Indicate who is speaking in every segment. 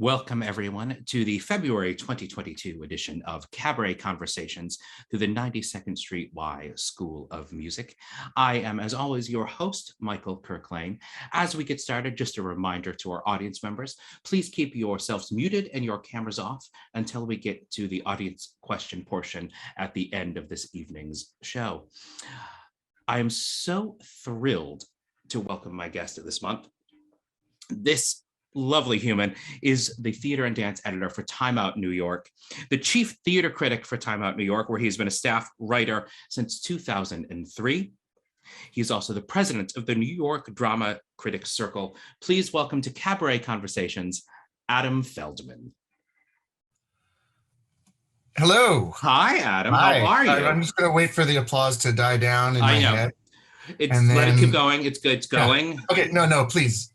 Speaker 1: Welcome, everyone, to the February 2022 edition of Cabaret Conversations through the 92nd Street Y School of Music. I am, as always, your host, Michael Kirk. As we get started, just a reminder to our audience members, please keep yourselves muted and your cameras off until we get to the audience question portion at the end of this evening's show. I am so thrilled to welcome my guest this month. This lovely human is the theater and dance editor for Time Out New York, the chief theater critic for Time Out New York, where he's been a staff writer since 2003. He's also the president of the New York Drama Critics Circle. Please welcome to Cabaret Conversations, Adam Feldman.
Speaker 2: Hello.
Speaker 1: Hi, Adam.
Speaker 2: Hi.
Speaker 1: How are you?
Speaker 2: I'm just going to wait for the applause to die down in my head.
Speaker 1: Let it keep going. It's good. It's going.
Speaker 2: Yeah. Okay. No, please.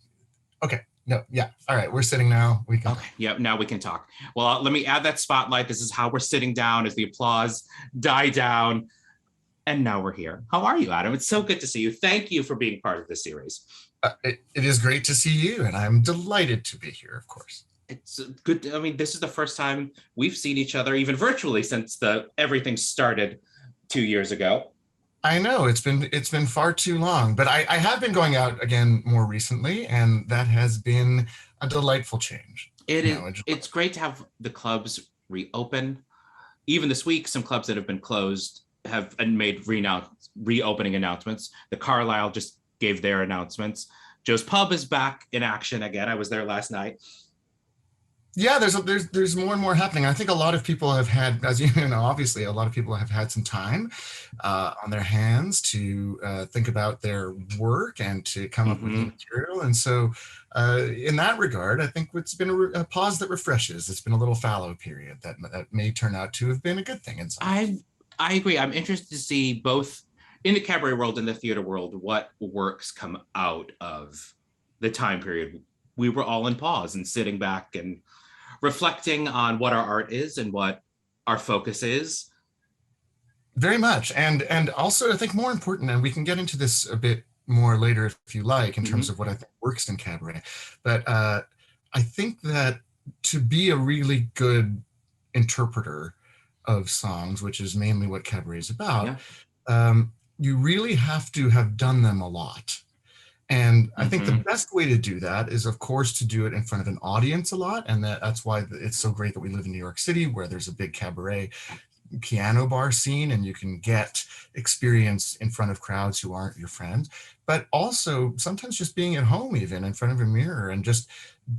Speaker 2: Okay. No. Yeah. All right. We're sitting now. We can.
Speaker 1: Okay. Yep. Now we can talk. Well, let me add that spotlight. This is how we're sitting down as the applause die down. And now we're here. How are you, Adam? It's so good to see you. Thank you for being part of this series.
Speaker 2: It is great to see you, and I'm delighted to be here, of course.
Speaker 1: It's good. I mean, this is the first time we've seen each other, even virtually, since everything started 2 years ago.
Speaker 2: I know it's been far too long, but I have been going out again more recently, and that has been a delightful change.
Speaker 1: It's great to have the clubs reopen. Even this week, some clubs that have been closed have made reopening announcements. The Carlisle just gave their announcements. Joe's Pub is back in action again. I was there last night.
Speaker 2: Yeah, there's more and more happening. I think a lot of people have had, as you know, obviously a lot of people have had some time on their hands to think about their work and to come up with new material. And so in that regard, I think it's been a pause that refreshes. It's been a little fallow period that may turn out to have been a good thing.
Speaker 1: I agree. I'm interested to see both in the cabaret world and the theater world, what works come out of the time period. We were all in pause and sitting back and reflecting on what our art is and what our focus is.
Speaker 2: Very much. And also, I think more important, and we can get into this a bit more later if you like, in terms of what I think works in cabaret. But I think that to be a really good interpreter of songs, which is mainly what cabaret is about, you really have to have done them a lot. And I think the best way to do that is, of course, to do it in front of an audience a lot. And that's why it's so great that we live in New York City, where there's a big cabaret piano bar scene and you can get experience in front of crowds who aren't your friends. But also sometimes just being at home, even in front of a mirror, and just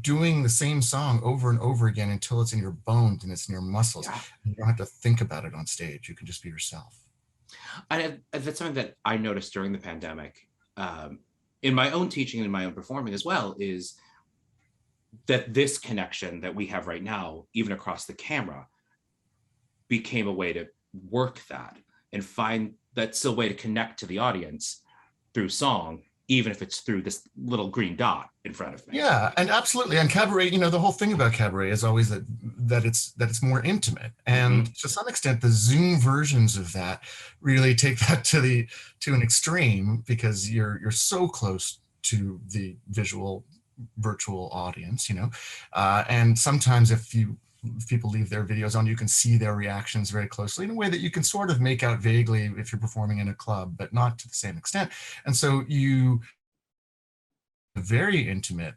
Speaker 2: doing the same song over and over again until it's in your bones and it's in your muscles. Yeah. You don't have to think about it on stage. You can just be yourself.
Speaker 1: And that's something that I noticed during the pandemic. In my own teaching and in my own performing as well, is that this connection that we have right now, even across the camera, became a way to work that and find that still way to connect to the audience through song, even if it's through this little green dot in front of me.
Speaker 2: Yeah, and absolutely. And cabaret, the whole thing about cabaret is always that it's more intimate. And to some extent, the Zoom versions of that really take that to an extreme, because you're so close to the virtual audience, and sometimes if people leave their videos on, you can see their reactions very closely in a way that you can sort of make out vaguely if you're performing in a club, but not to the same extent. And so a very intimate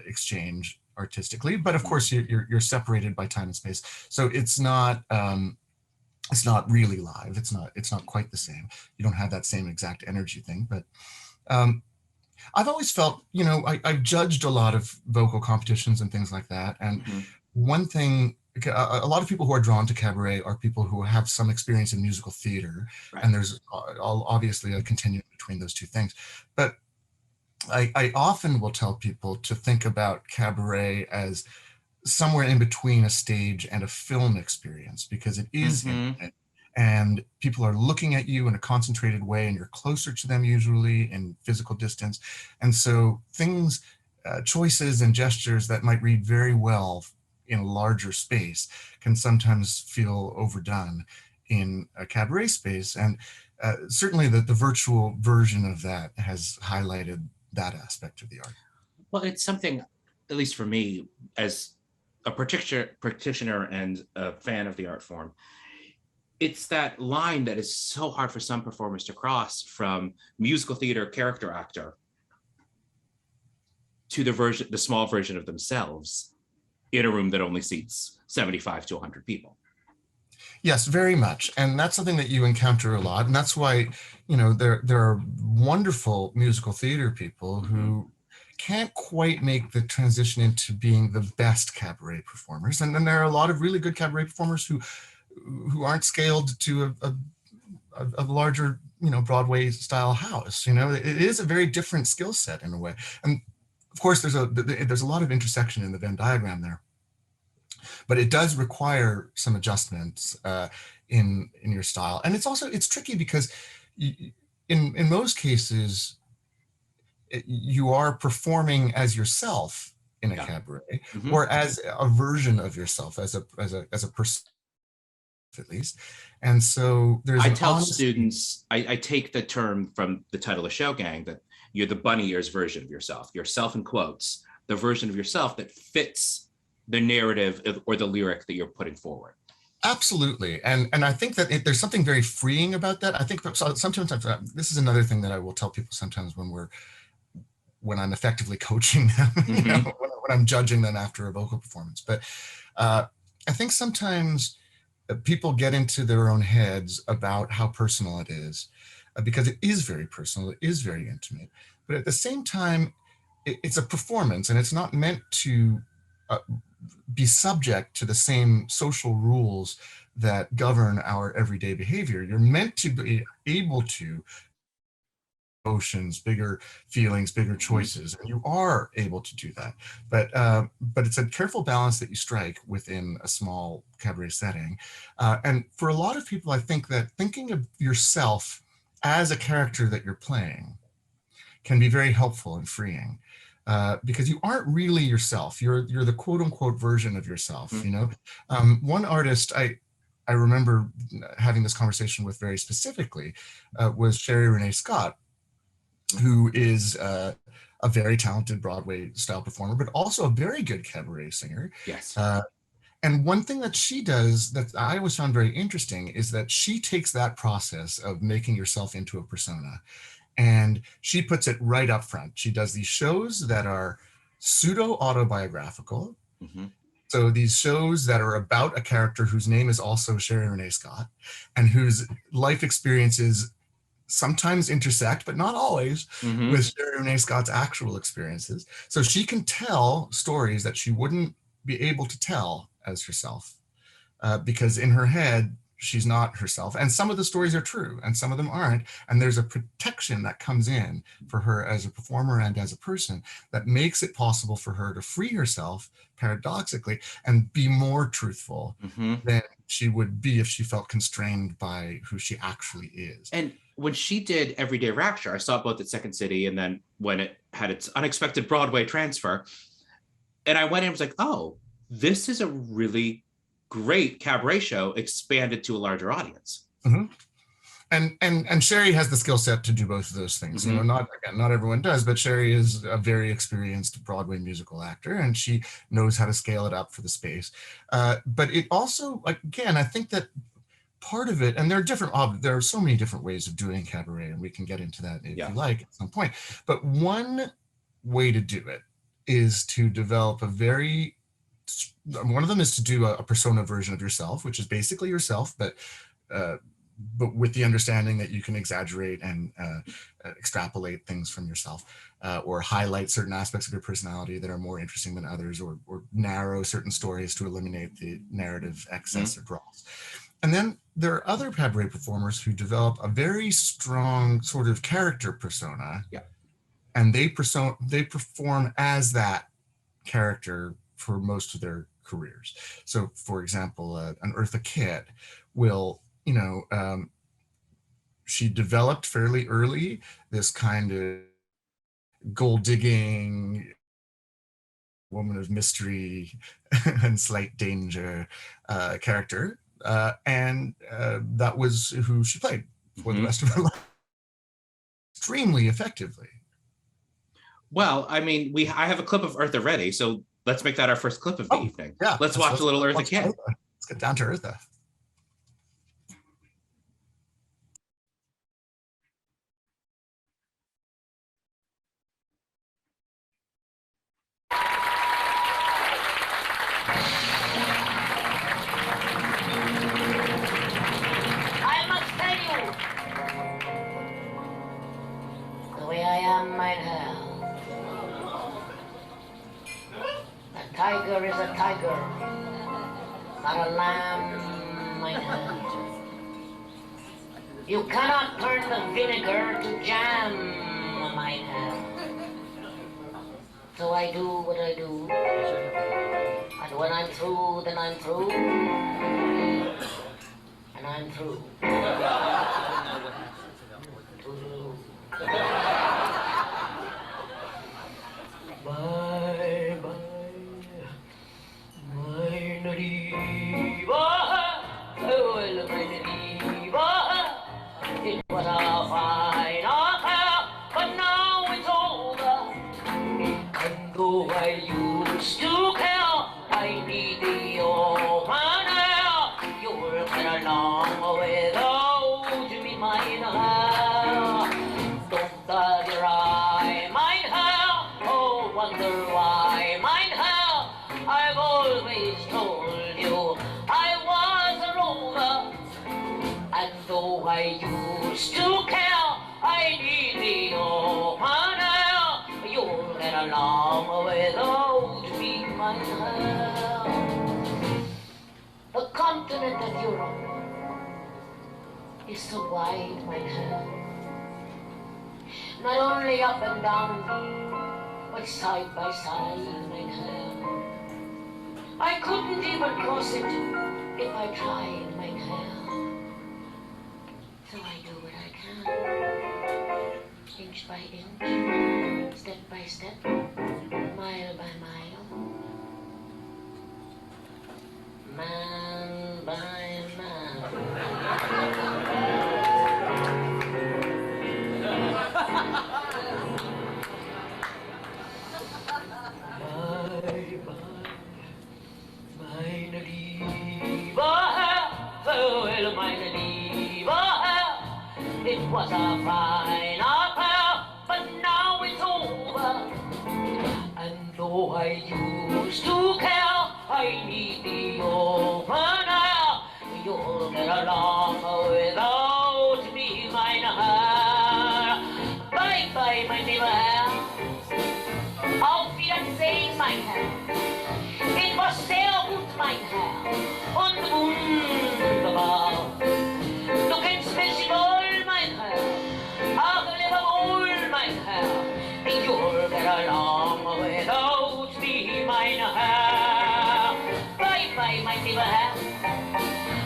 Speaker 2: exchange artistically, but of course you're separated by time and space. So it's not really live. It's not quite the same. You don't have that same exact energy thing, but I've always felt, I've judged a lot of vocal competitions and things like that. And one thing, a lot of people who are drawn to cabaret are people who have some experience in musical theater. Right. And there's obviously a continuum between those two things. But I often will tell people to think about cabaret as somewhere in between a stage and a film experience, because it is intimate, and people are looking at you in a concentrated way, and you're closer to them usually in physical distance. And so things, choices and gestures that might read very well in a larger space can sometimes feel overdone in a cabaret space. And certainly the virtual version of that has highlighted that aspect of the art.
Speaker 1: Well, it's something, at least for me, as a practitioner and a fan of the art form, it's that line that is so hard for some performers to cross from musical theater character actor to the small version of themselves in a room that only seats 75 to 100 people.
Speaker 2: Yes, very much. And that's something that you encounter a lot. And that's why, there are wonderful musical theater people who can't quite make the transition into being the best cabaret performers. And then there are a lot of really good cabaret performers who aren't scaled to a larger, Broadway style house. It is a very different skill set in a way. And of course, there's a lot of intersection in the Venn diagram there. But it does require some adjustments in your style, and it's tricky because in most cases you are performing as yourself in a cabaret, or as a version of yourself, as a person at least. And so
Speaker 1: I tell students, I take the term from the title of Show Gang, that you're the bunny ears version of yourself in quotes, the version of yourself that fits the narrative or the lyric that you're putting forward.
Speaker 2: Absolutely. And I think that there's something very freeing about that. I think sometimes this is another thing that I will tell people sometimes when I'm effectively coaching them, when I'm judging them after a vocal performance. But I think sometimes people get into their own heads about how personal it is, because it is very personal, it is very intimate. But at the same time, it's a performance, and it's not meant to be subject to the same social rules that govern our everyday behavior. You're meant to be able to emotions, bigger feelings, bigger choices, and you are able to do that. But it's a careful balance that you strike within a small cabaret setting. And for a lot of people, I think that thinking of yourself as a character that you're playing can be very helpful and freeing. Because you aren't really yourself. You're the quote unquote version of yourself. One artist I remember having this conversation with very specifically was Sherry Renee Scott, who is a very talented Broadway style performer, but also a very good cabaret singer.
Speaker 1: Yes.
Speaker 2: And one thing that she does that I always found very interesting is that she takes that process of making yourself into a persona, and she puts it right up front. She does these shows that are pseudo autobiographical. So these shows that are about a character whose name is also Sherry Renee Scott, and whose life experiences sometimes intersect, but not always, with Sherry Renee Scott's actual experiences. So she can tell stories that she wouldn't be able to tell as herself, because in her head, she's not herself. And some of the stories are true and some of them aren't. And there's a protection that comes in for her as a performer and as a person that makes it possible for her to free herself, paradoxically, and be more truthful than she would be if she felt constrained by who she actually is.
Speaker 1: And when she did Everyday Rapture, I saw it both at Second City and then when it had its unexpected Broadway transfer. And I went in and was like, oh, this is a really great cabaret show expanded to a larger audience.
Speaker 2: And Sherry has the skill set to do both of those things. Not everyone does, but Sherry is a very experienced Broadway musical actor, and she knows how to scale it up for the space. But it also, again, I think that part of it, and there are so many different ways of doing cabaret, and we can get into that if you like at some point. But one way to do it is to develop one of them is to do a persona version of yourself, which is basically yourself, but with the understanding that you can exaggerate and extrapolate things from yourself, or highlight certain aspects of your personality that are more interesting than others, or narrow certain stories to eliminate the narrative excess or dross. And then there are other cabaret performers who develop a very strong sort of character persona, and they perform as that character for most of their careers. So, for example, an Eartha Kitt will, she developed fairly early this kind of gold digging woman of mystery and slight danger character, and that was who she played for the rest of her life, extremely effectively.
Speaker 1: Well, I mean, I have a clip of Eartha ready, so Let's make that our first clip of the evening.
Speaker 2: Yeah.
Speaker 1: Let's watch a little Eartha Kitt.
Speaker 2: Let's get down to Eartha.
Speaker 3: I must tell you, the way I am, my hell. A tiger is a tiger, not a lamb, my hell. You cannot turn the vinegar to jam, my hell. So I do what I do, and when I'm through, then I'm through. And I'm through. Bye, bye, my Nadiva. Well, my Nadiva. It was a fine affair, but now it's over. And though I used to care, I need the old man. You'll get along without me, mine hair. Don't bother your eye, mine hair. Oh, wonder why, mine hair. I've always told you I was a rover. And though I used to care, I need the old man hair. You'll get along without me, mine hair. The continent of Europe is so wide, my hair. Not only up and down, but side by side, my hair. I couldn't even cross it if I tried, my hair. So I do what I can, inch by inch, step by step, mile by mile. Man by man. Bye, bye, my Nadiva. Farewell, my Nadiva. It was a fine affair, but now it's over. And though I used to care, I need the open air. You'll get along without me, mine hair. Bye bye, my dear hair. Auf Wiedersehen, mein Herr. It was sehr gut, mein Herr. Und wunderbar. Du kennst mich wohl, mein Herr. Aber lieber wohl, mein Herr. You'll get along without me, mein Herr. Bye bye, mein lieber Herr.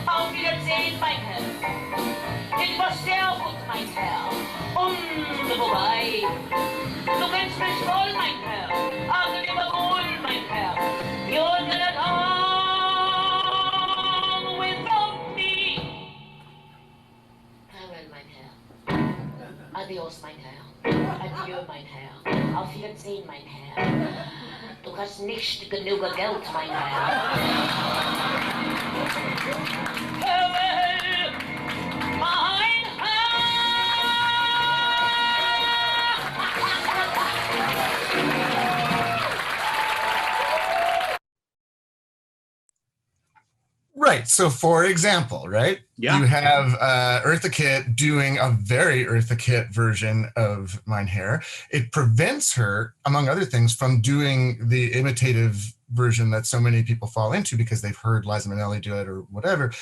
Speaker 3: Auf Wiedersehen, mein Herr. It was sehr gut, mein Herr. Und wobei, du kennst mich wohl, mein Herr. Aber lieber wohl, mein Herr. You'll get along without me. Farewell, mein Herr. Adios, mein Herr. Adieu, mein Herr. Auf Wiedersehen, mein Herr. Du hast nicht genug Geld, mein Herr. Farewell, mein
Speaker 2: Right. So, for example, right,
Speaker 1: Yeah.
Speaker 2: you have Eartha Kitt doing a very Eartha Kitt version of Mein Herr. It prevents her, among other things, from doing the imitative version that so many people fall into because they've heard Liza Minnelli do it or whatever.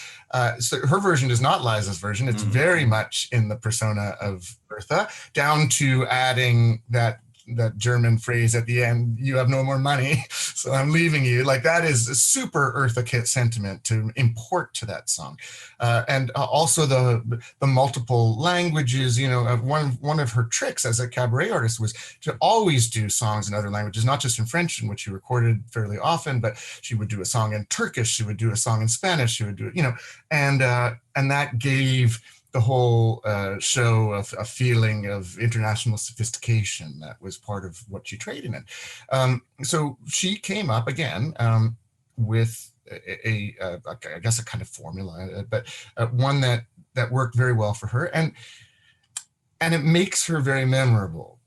Speaker 2: So her version is not Liza's version. It's very much in the persona of Eartha, down to adding that German phrase at the end, "You have no more money, so I'm leaving you." Like, that is a super Eartha Kitt sentiment to import to that song. And also the multiple languages. You know, one of her tricks as a cabaret artist was to always do songs in other languages, not just in French, in which she recorded fairly often, but she would do a song in Turkish, she would do a song in Spanish, she would do it, you know, and that gave the whole show of a feeling of international sophistication that was part of what she traded in. So she came up again with I guess a kind of formula, but one that worked very well for her, and it makes her very memorable.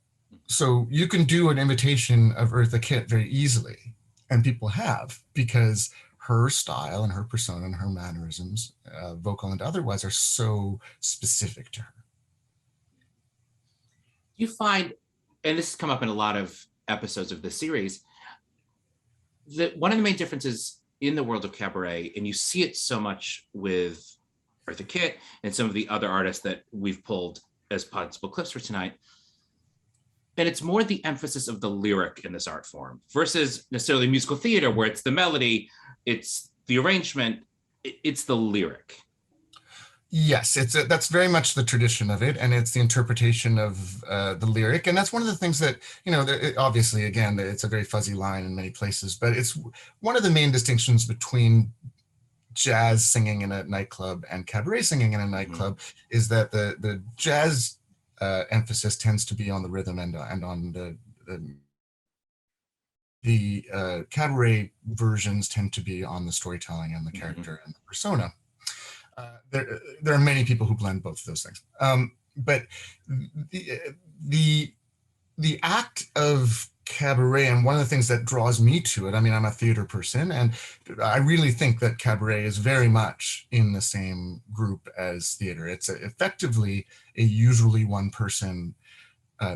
Speaker 2: So you can do an imitation of Eartha Kitt very easily, and people have, because her style and her persona and her mannerisms, vocal and otherwise, are so specific to her.
Speaker 1: You find, and this has come up in a lot of episodes of the series, that one of the main differences in the world of cabaret, and you see it so much with Eartha Kitt and some of the other artists that we've pulled as possible clips for tonight, and it's more the emphasis of the lyric in this art form versus necessarily musical theater, where it's the melody, it's the arrangement, it's the lyric.
Speaker 2: Yes, that's very much the tradition of it, and it's the interpretation of the lyric, and that's one of the things that, obviously, again, it's a very fuzzy line in many places, but it's one of the main distinctions between jazz singing in a nightclub and cabaret singing in a nightclub, is that the jazz emphasis tends to be on the rhythm and on the cabaret versions tend to be on the storytelling and the character and the persona. There are many people who blend both of those things, but the act of cabaret, and one of the things that draws me to it, I mean, I'm a theater person, and I really think that cabaret is very much in the same group as theater. It's effectively a usually one-person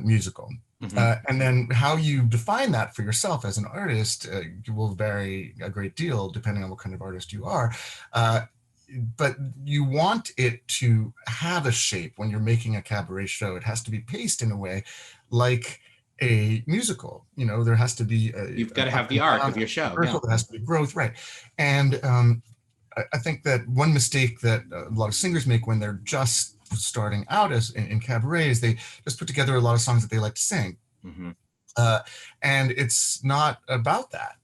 Speaker 2: musical. And then how you define that for yourself as an artist will vary a great deal depending on what kind of artist you are. But you want it to have a shape when you're making a cabaret show. It has to be paced in a way like a musical. There has to be
Speaker 1: you've got to have the arc of your show.
Speaker 2: There has to be growth, right? And I think that one mistake that a lot of singers make when they're just starting out as in cabaret is they just put together a lot of songs that they like to sing, and it's not about that.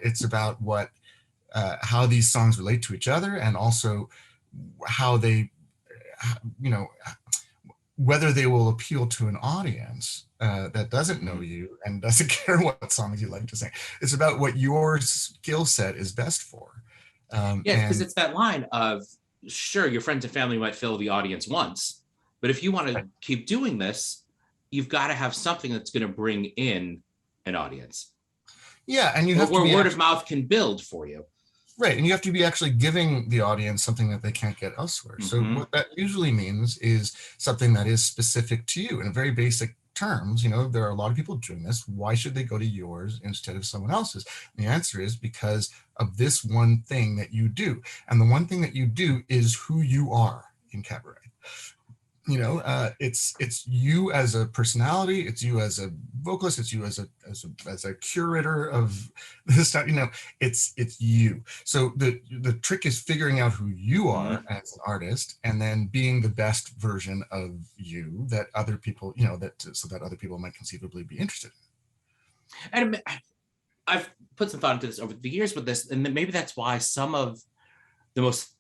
Speaker 2: It's about how these songs relate to each other, and also how they, whether they will appeal to an audience that doesn't know you and doesn't care what songs you like to sing. It's about what your skill set is best for.
Speaker 1: Because it's that line of, sure, your friends and family might fill the audience once, but if you want to keep doing this, you've got to have something that's going to bring in an audience.
Speaker 2: Yeah, and you have
Speaker 1: where word of mouth can build for you.
Speaker 2: Right, and you have to be actually giving the audience something that they can't get elsewhere. So what that usually means is something that is specific to you. In very basic terms, there are a lot of people doing this. Why should they go to yours instead of someone else's? And the answer is because of this one thing that you do. And the one thing that you do is who you are in cabaret. It's you as a personality, it's you as a vocalist, it's you as a curator of this stuff. It's you. So the trick is figuring out who you are as an artist, and then being the best version of you that other people, so that other people might conceivably be interested in.
Speaker 1: And I've put some thought into this over the years with this, and maybe that's why some of the most,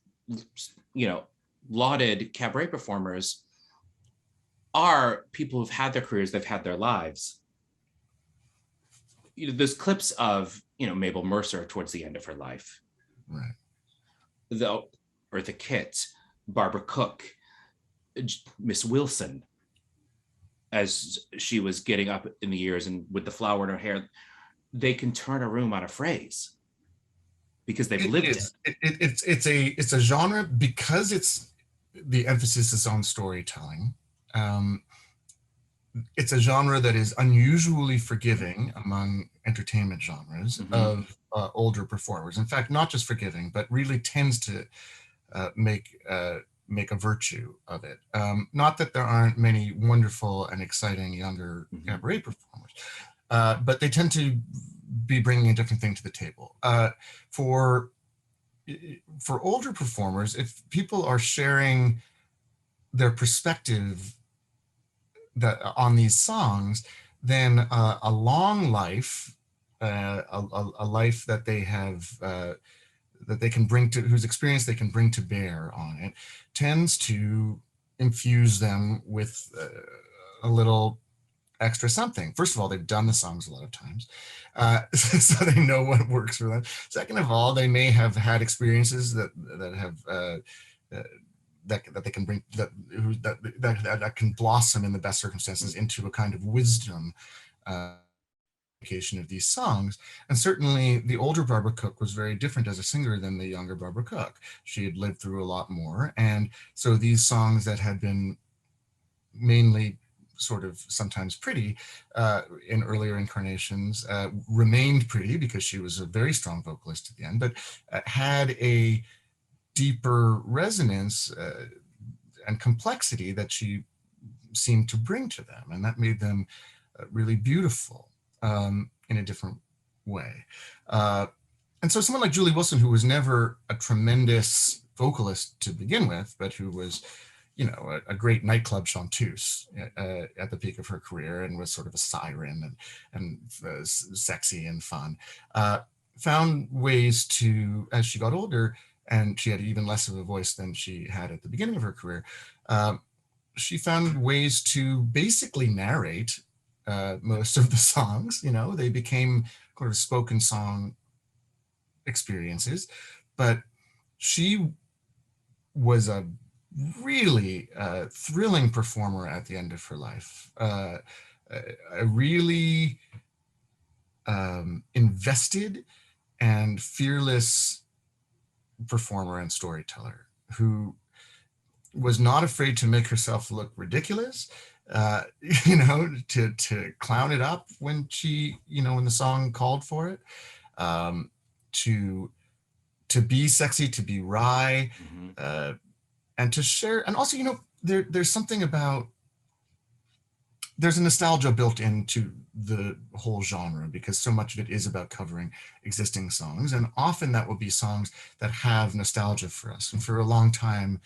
Speaker 1: lauded cabaret performers are people who've had their careers, they've had their lives. There's clips of, Mabel Mercer towards the end of her life.
Speaker 2: Right.
Speaker 1: Eartha Kitt, Barbara Cook, Miss Wilson, as she was getting up in the years and with the flower in her hair, they can turn a room on a phrase because they've lived it.
Speaker 2: It's a genre, because the emphasis is on storytelling. It's a genre that is unusually forgiving among entertainment genres of older performers. In fact, not just forgiving, but really tends to make a virtue of it. Not that there aren't many wonderful and exciting younger cabaret performers, but they tend to be bringing a different thing to the table. For older performers, if people are sharing their perspective on these songs, then a long life, a life that they have, that they can bring to, whose experience they can bring to bear on it, tends to infuse them with a little extra something. First of all, they've done the songs a lot of times, so they know what works for them. Second of all, they may have had experiences that have that they can bring that can blossom in the best circumstances into a kind of wisdom of these songs. And certainly the older Barbara Cook was very different as a singer than the younger Barbara Cook. She had lived through a lot more, and so these songs that had been mainly sort of sometimes pretty in earlier incarnations remained pretty because she was a very strong vocalist at the end, but had a deeper resonance and complexity that she seemed to bring to them, and that made them really beautiful in a different way. And so someone like Julie Wilson, who was never a tremendous vocalist to begin with, but who was, you know, a great nightclub chanteuse at the peak of her career and was sort of a siren and sexy and fun, found ways to, as she got older, and she had even less of a voice than she had at the beginning of her career, she found ways to basically narrate most of the songs. You know, they became sort of spoken song experiences, but she was a really thrilling performer at the end of her life. A really invested and fearless performer and storyteller who was not afraid to make herself look ridiculous, you know, to clown it up when she, you know, when the song called for it, to be sexy, to be wry, and to share. And also, you know, there's something about, there's a nostalgia built into the whole genre because so much of it is about covering existing songs, and often that will be songs that have nostalgia for us. And for a long time,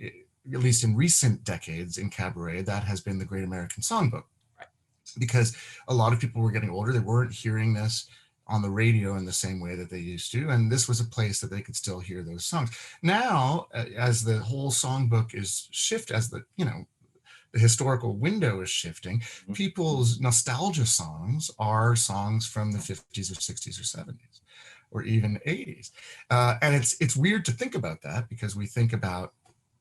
Speaker 2: at least in recent decades in cabaret, that has been the Great American Songbook, because a lot of people were getting older. They weren't hearing this on the radio in the same way that they used to, and this was a place that they could still hear those songs. Now, as the whole songbook is as the, you know, the historical window is shifting, people's nostalgia songs are songs from the 50s or 60s or 70s or even 80s. And it's weird to think about that, because we think about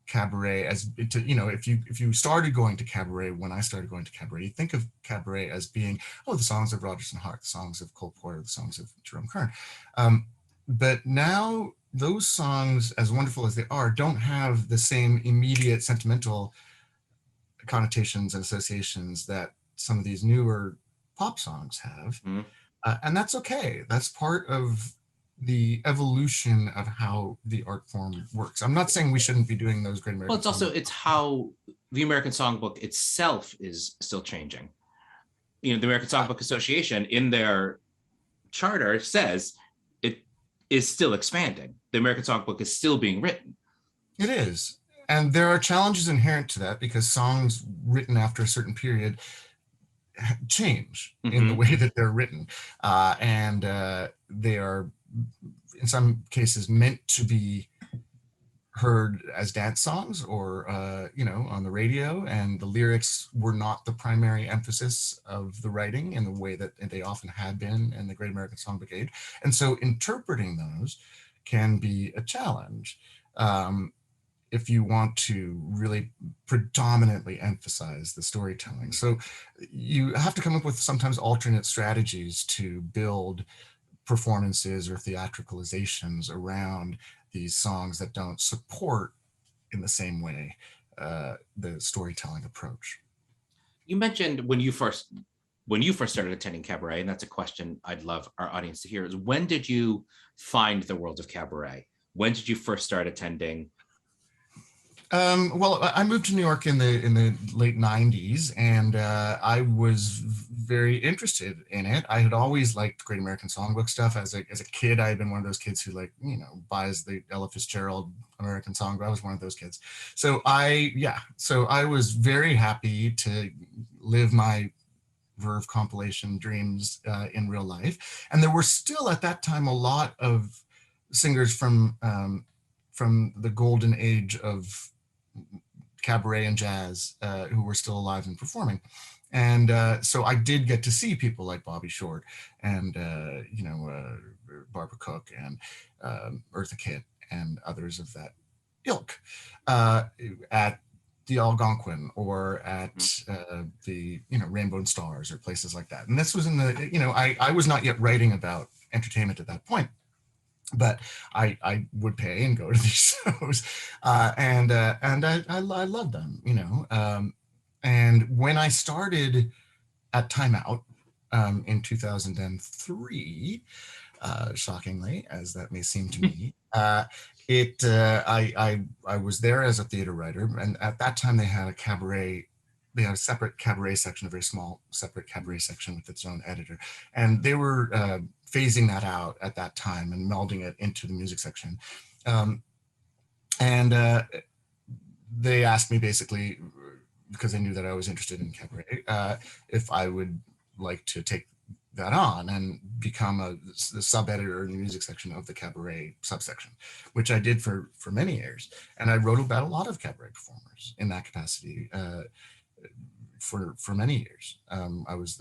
Speaker 2: cabaret as, you know, if you started going to cabaret when I started going to cabaret, you think of cabaret as being, oh, the songs of Rodgers and Hart, the songs of Cole Porter, the songs of Jerome Kern. But now those songs, as wonderful as they are, don't have the same immediate sentimental connotations and associations that some of these newer pop songs have. And that's okay. That's part of the evolution of how the art form works. I'm not saying we shouldn't be doing those Great American.
Speaker 1: Well, it's also, it's how the American Songbook itself is still changing. You know, the American Songbook Association in their charter says it is still expanding. The American Songbook is still being written. It
Speaker 2: is. And there are challenges inherent to that, because songs written after a certain period change in the way that they're written. And they are, in some cases, meant to be heard as dance songs or, you know, on the radio. And the lyrics were not the primary emphasis of the writing in the way that they often had been in the Great American Songbook age. And so interpreting those can be a challenge. If you want to really predominantly emphasize the storytelling. So you have to come up with sometimes alternate strategies to build performances or theatricalizations around these songs that don't support in the same way the storytelling approach.
Speaker 1: You mentioned when you first started attending cabaret, and that's a question I'd love our audience to hear, is when did you find the world of cabaret? When did you first start attending?
Speaker 2: Well, I moved to New York in the late 90s, and I was very interested in it. I had always liked Great American Songbook stuff. As a kid, I had been one of those kids who, like, you know, buys the Ella Fitzgerald American Songbook. I was one of those kids. So I was very happy to live my Verve compilation dreams in real life. And there were still at that time a lot of singers from the golden age of cabaret and jazz who were still alive and performing. And so I did get to see people like Bobby Short and, Barbara Cook and Eartha Kitt and others of that ilk at the Algonquin or at the Rainbow and Stars or places like that. And this was in the I was not yet writing about entertainment at that point, but I would pay and go to these shows, and I loved them, and when I started at Time Out in 2003, shockingly as that may seem to me, I was there as a theater writer, and at that time they had a separate cabaret section, a very small separate cabaret section with its own editor, and they were phasing that out at that time and melding it into the music section, and they asked me basically, because they knew that I was interested in cabaret, if I would like to take that on and become the sub-editor in the music section of the cabaret subsection, which I did for many years. And I wrote about a lot of cabaret performers in that capacity for many years. I was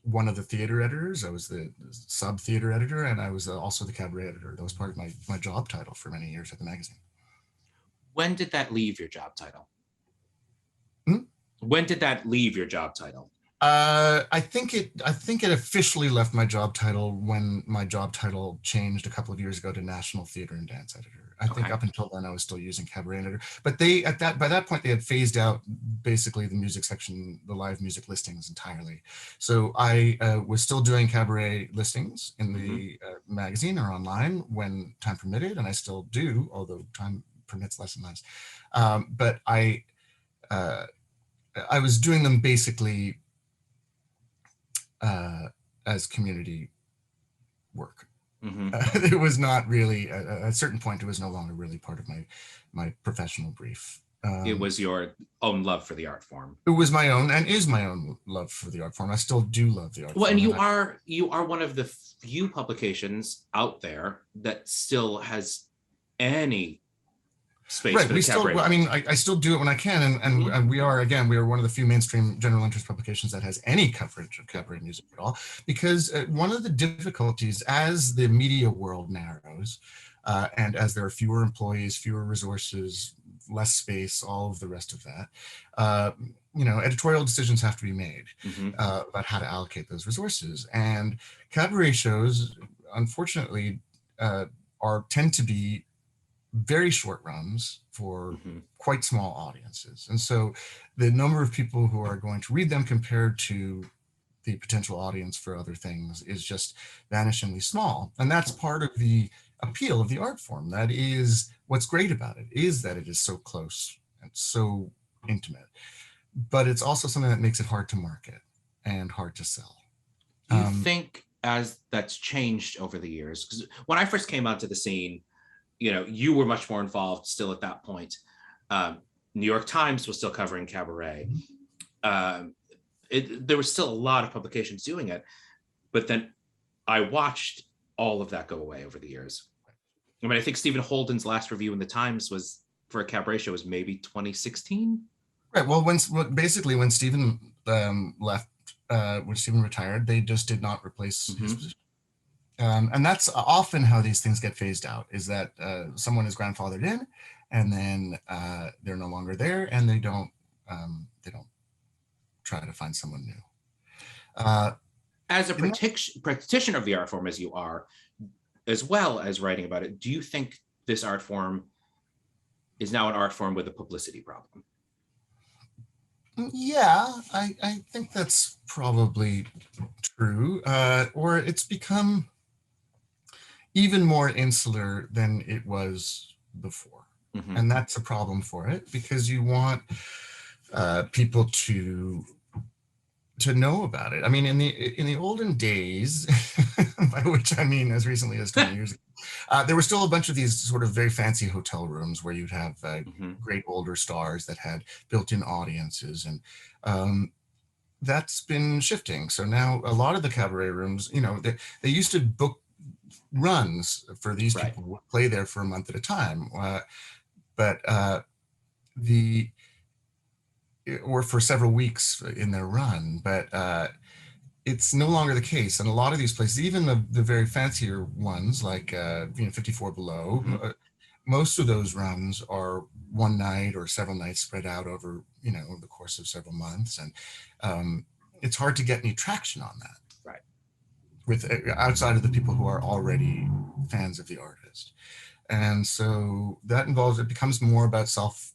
Speaker 2: one of the theater editors, I was the sub-theater editor, and I was also the cabaret editor. That was part of my job title for many years at the magazine.
Speaker 1: When did that leave your job title?
Speaker 2: Hmm?
Speaker 1: When did that leave your job title?
Speaker 2: I think it officially left my job title when my job title changed a couple of years ago to National Theater and Dance Editor. I think up until then I was still using Cabaret Editor, but by that point they had phased out basically the music section, the live music listings entirely. So I was still doing cabaret listings in the magazine or online when time permitted, and I still do, although time permits less and less. But I was doing them basically as community work. It was not really, at a certain point, it was no longer really part of my professional brief.
Speaker 1: It was your own love for the art form.
Speaker 2: It was my own and is my own love for the art form. I still do love the art form.
Speaker 1: Well, and you are one of the few publications out there that still has any space for the cabaret.
Speaker 2: I still do it when I can, and we are one of the few mainstream general interest publications that has any coverage of cabaret music at all, because one of the difficulties as the media world narrows, and as there are fewer employees, fewer resources, less space, all of the rest of that, editorial decisions have to be made about how to allocate those resources, and cabaret shows, unfortunately, tend to be very short runs for quite small audiences. And so the number of people who are going to read them compared to the potential audience for other things is just vanishingly small. And that's part of the appeal of the art form. That is what's great about it, is that it is so close and so intimate. But it's also something that makes it hard to market and hard to sell.
Speaker 1: Do you think as that's changed over the years? Because when I first came onto the scene, you were much more involved still at that point. New York Times was still covering cabaret. There was still a lot of publications doing it, but then I watched all of that go away over the years. I think Stephen Holden's last review in the Times was for a cabaret show was maybe 2016.
Speaker 2: Right. Well, when Stephen left, when Stephen retired, they just did not replace his position. And that's often how these things get phased out, is that someone is grandfathered in, and then they're no longer there, and they don't try to find someone new.
Speaker 1: As a practitioner of the art form, as you are, as well as writing about it, do you think this art form is now an art form with a publicity problem?
Speaker 2: Yeah, I think that's probably true. Or it's become even more insular than it was before. And that's a problem for it, because you want people to know about it. In the olden days, by which I mean as recently as 20 years ago, there were still a bunch of these sort of very fancy hotel rooms where you'd have great older stars that had built-in audiences, and that's been shifting. So now a lot of the cabaret rooms, they used to book runs for these people who would play there for a month at a time, but the or for several weeks in their run, but it's no longer the case. And a lot of these places, even the very fancier ones like 54 Below, most of those runs are one night or several nights spread out over the course of several months, and it's hard to get any traction on that.
Speaker 1: Right.
Speaker 2: With outside of the people who are already fans of the artist. And so that involves, it becomes more about self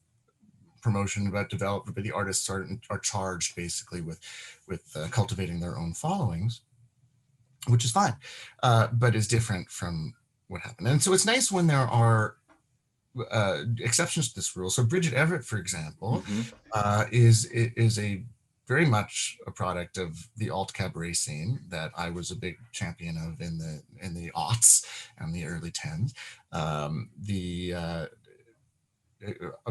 Speaker 2: promotion, about development, but the artists are charged basically with cultivating their own followings, which is fine, but is different from what happened. And so it's nice when there are exceptions to this rule. So Bridget Everett, for example, is a very much a product of the alt cabaret scene that I was a big champion of in the aughts and the early tens.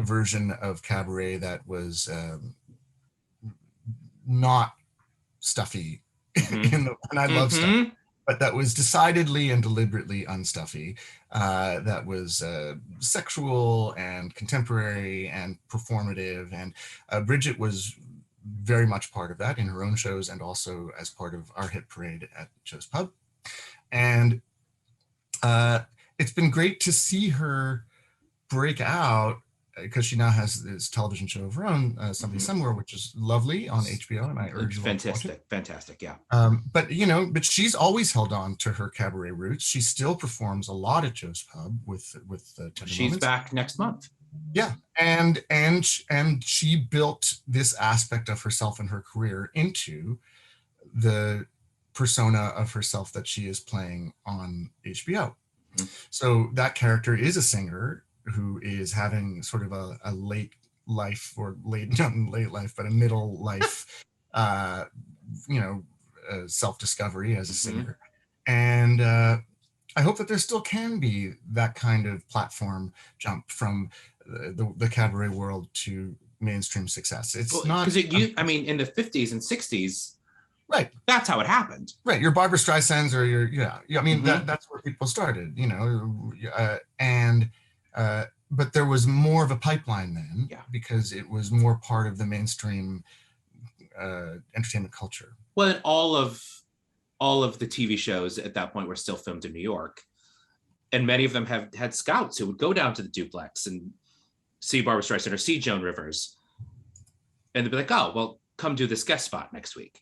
Speaker 2: A version of cabaret that was not stuffy, and I love stuff, but that was decidedly and deliberately unstuffy. That was sexual and contemporary and performative, and Bridget was very much part of that in her own shows and also as part of our hit parade at Joe's Pub. And it's been great to see her break out, because she now has this television show of her own, Somebody Somewhere, which is lovely on HBO, and I urge you all to watch it.
Speaker 1: Fantastic, yeah.
Speaker 2: But she's always held on to her cabaret roots. She still performs a lot at Joe's Pub with Tender
Speaker 1: She's
Speaker 2: Moments.
Speaker 1: back next month.
Speaker 2: Yeah, and she built this aspect of herself and her career into the persona of herself that she is playing on HBO. So that character is a singer who is having sort of a late life, or not late life, but a middle life, self-discovery as a singer. And I hope that there still can be that kind of platform jump from the cabaret world to mainstream success. It's not because
Speaker 1: in the 50s and 60s,
Speaker 2: right?
Speaker 1: That's how it happened.
Speaker 2: Right, your Barbra Streisands or that's where people started, but there was more of a pipeline then, because it was more part of the mainstream entertainment culture.
Speaker 1: Well, and all of the TV shows at that point were still filmed in New York, and many of them have had scouts who would go down to the duplex and see Barbra Streisand or see Joan Rivers, and they'd be like, "Oh, well, come do this guest spot next week."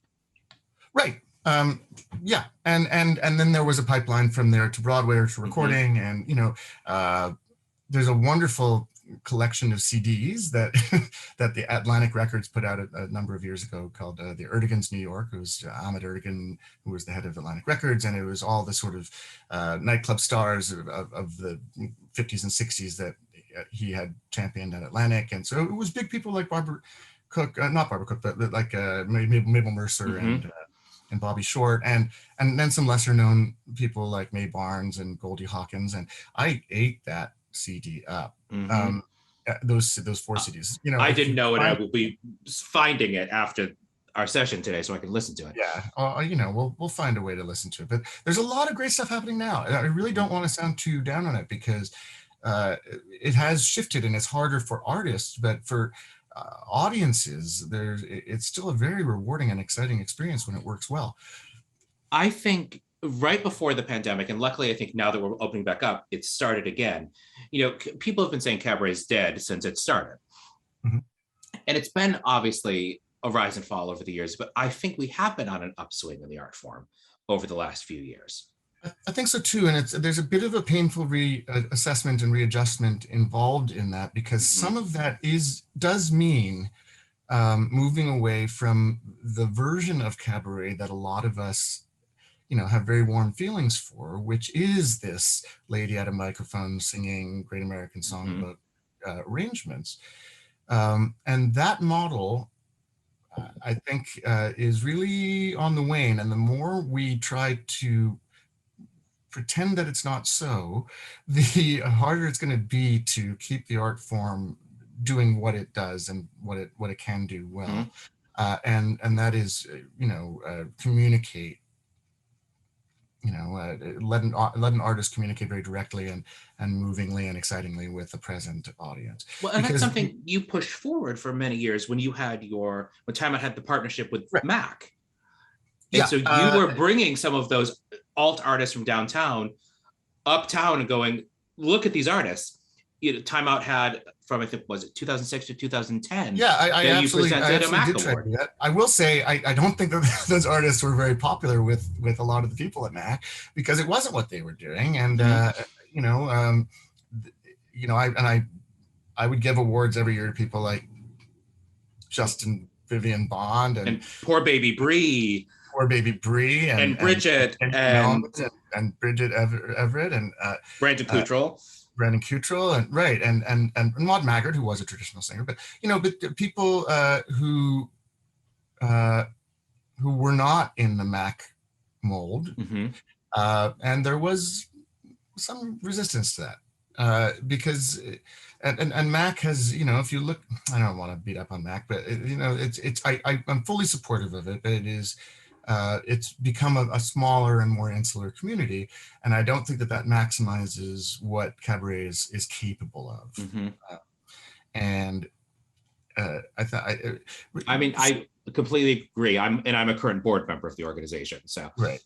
Speaker 2: Right. And then there was a pipeline from there to Broadway or to recording, and there's a wonderful collection of CDs that that the Atlantic Records put out a number of years ago called the Erdogan's New York. It was Ahmed Erdogan, who was the head of Atlantic Records, and it was all the sort of nightclub stars of the 50s and 60s that he had championed at Atlantic. And so it was big people like Barbara Cook, not Barbara Cook, but like Mabel Mercer and Bobby Short, and then some lesser known people like Mae Barnes and Goldie Hawkins. And I ate that CD up. Those 4 CDs.
Speaker 1: I didn't know it. I will be finding it after our session today so I can listen to it.
Speaker 2: Yeah. We'll find a way to listen to it. But there's a lot of great stuff happening now. I really don't want to sound too down on it, because it has shifted and it's harder for artists, but for audiences, it's still a very rewarding and exciting experience when it works well.
Speaker 1: I think right before the pandemic, and luckily I think now that we're opening back up, it started again. People have been saying cabaret is dead since it started. And it's been obviously a rise and fall over the years, but I think we have been on an upswing in the art form over the last few years.
Speaker 2: I think so too, and there's a bit of a painful reassessment and readjustment involved in that, because some of that does mean moving away from the version of cabaret that a lot of us, have very warm feelings for, which is this lady at a microphone singing Great American Songbook arrangements, and that model, I think, is really on the wane. And the more we try to pretend that it's not so, the harder it's going to be to keep the art form doing what it does and what it can do well. And that is, communicate let an artist communicate very directly and movingly and excitingly with the present audience.
Speaker 1: Well, and that's something you pushed forward for many years when you had when Time Out had the partnership with Mac. And so you were bringing some of those alt artists from downtown uptown and going, look at these artists. Time Out had from, I think, was it 2006 to 2010?
Speaker 2: Yeah, I absolutely
Speaker 1: a Mac
Speaker 2: did try to do that. I will say, I don't think that those artists were very popular with a lot of the people at Mac, because it wasn't what they were doing. And, I would give awards every year to people like Justin Vivian Bond and
Speaker 1: Poor Baby Bree.
Speaker 2: And
Speaker 1: Bridget
Speaker 2: and Bridget Everett and
Speaker 1: Brandon Cottrell.
Speaker 2: And Maud Maggard, who was a traditional singer, but people who were not in the Mac mold, and there was some resistance to that because Mac has, if you look, I don't want to beat up on Mac, but I'm fully supportive of it, but it is. It's become a smaller and more insular community, and I don't think that maximizes what Cabaret is capable of.
Speaker 1: I completely agree. I'm a current board member of the organization, so
Speaker 2: right.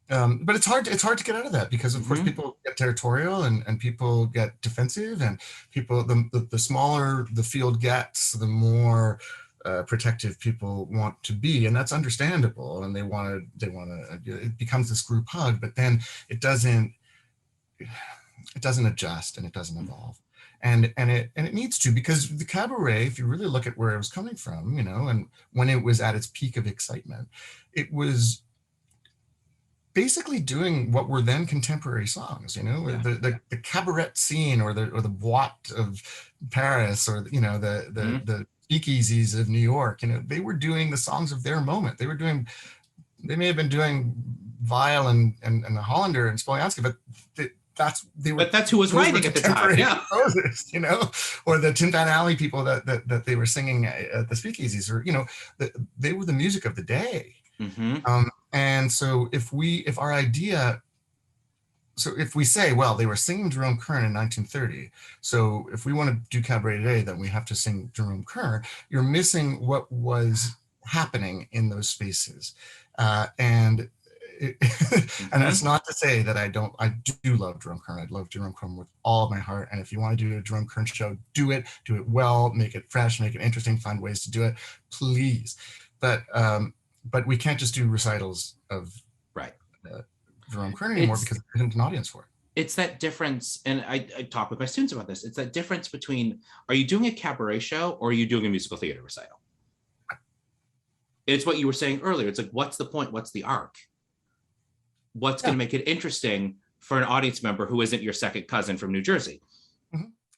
Speaker 2: But it's hard to get out of that because of course people get territorial and people get defensive, and people the smaller the field gets, the more protective people want to be, and that's understandable, and they want to it becomes this group hug, but then it doesn't adjust and it doesn't evolve, and it needs to, because the Cabaret, if you really look at where it was coming from, and when it was at its peak of excitement, it was basically doing what were then contemporary songs, the cabaret scene or the boîte of Paris, or the speakeasies of New York, they were doing the songs of their moment. They may have been doing Weil and the Hollander and Spoliansky, but that's who was writing at the time, composers, or the Tin Pan Alley people that they were singing at the speakeasies, or they were the music of the day. And so if we say, well, they were singing Jerome Kern in 1930, so if we want to do Cabaret today, then we have to sing Jerome Kern, you're missing what was happening in those spaces. And that's not to say that I do love Jerome Kern. I love Jerome Kern with all of my heart. And if you want to do a Jerome Kern show, do it well, make it fresh, make it interesting, find ways to do it, please. But we can't just do recitals of Jerome Kern anymore because there isn't an audience for it.
Speaker 1: It's that difference, and I talk with my students about this. It's that difference between, are you doing a cabaret show or are you doing a musical theater recital? It's what you were saying earlier. It's like, what's the point? What's the arc? What's going to make it interesting for an audience member who isn't your second cousin from New Jersey?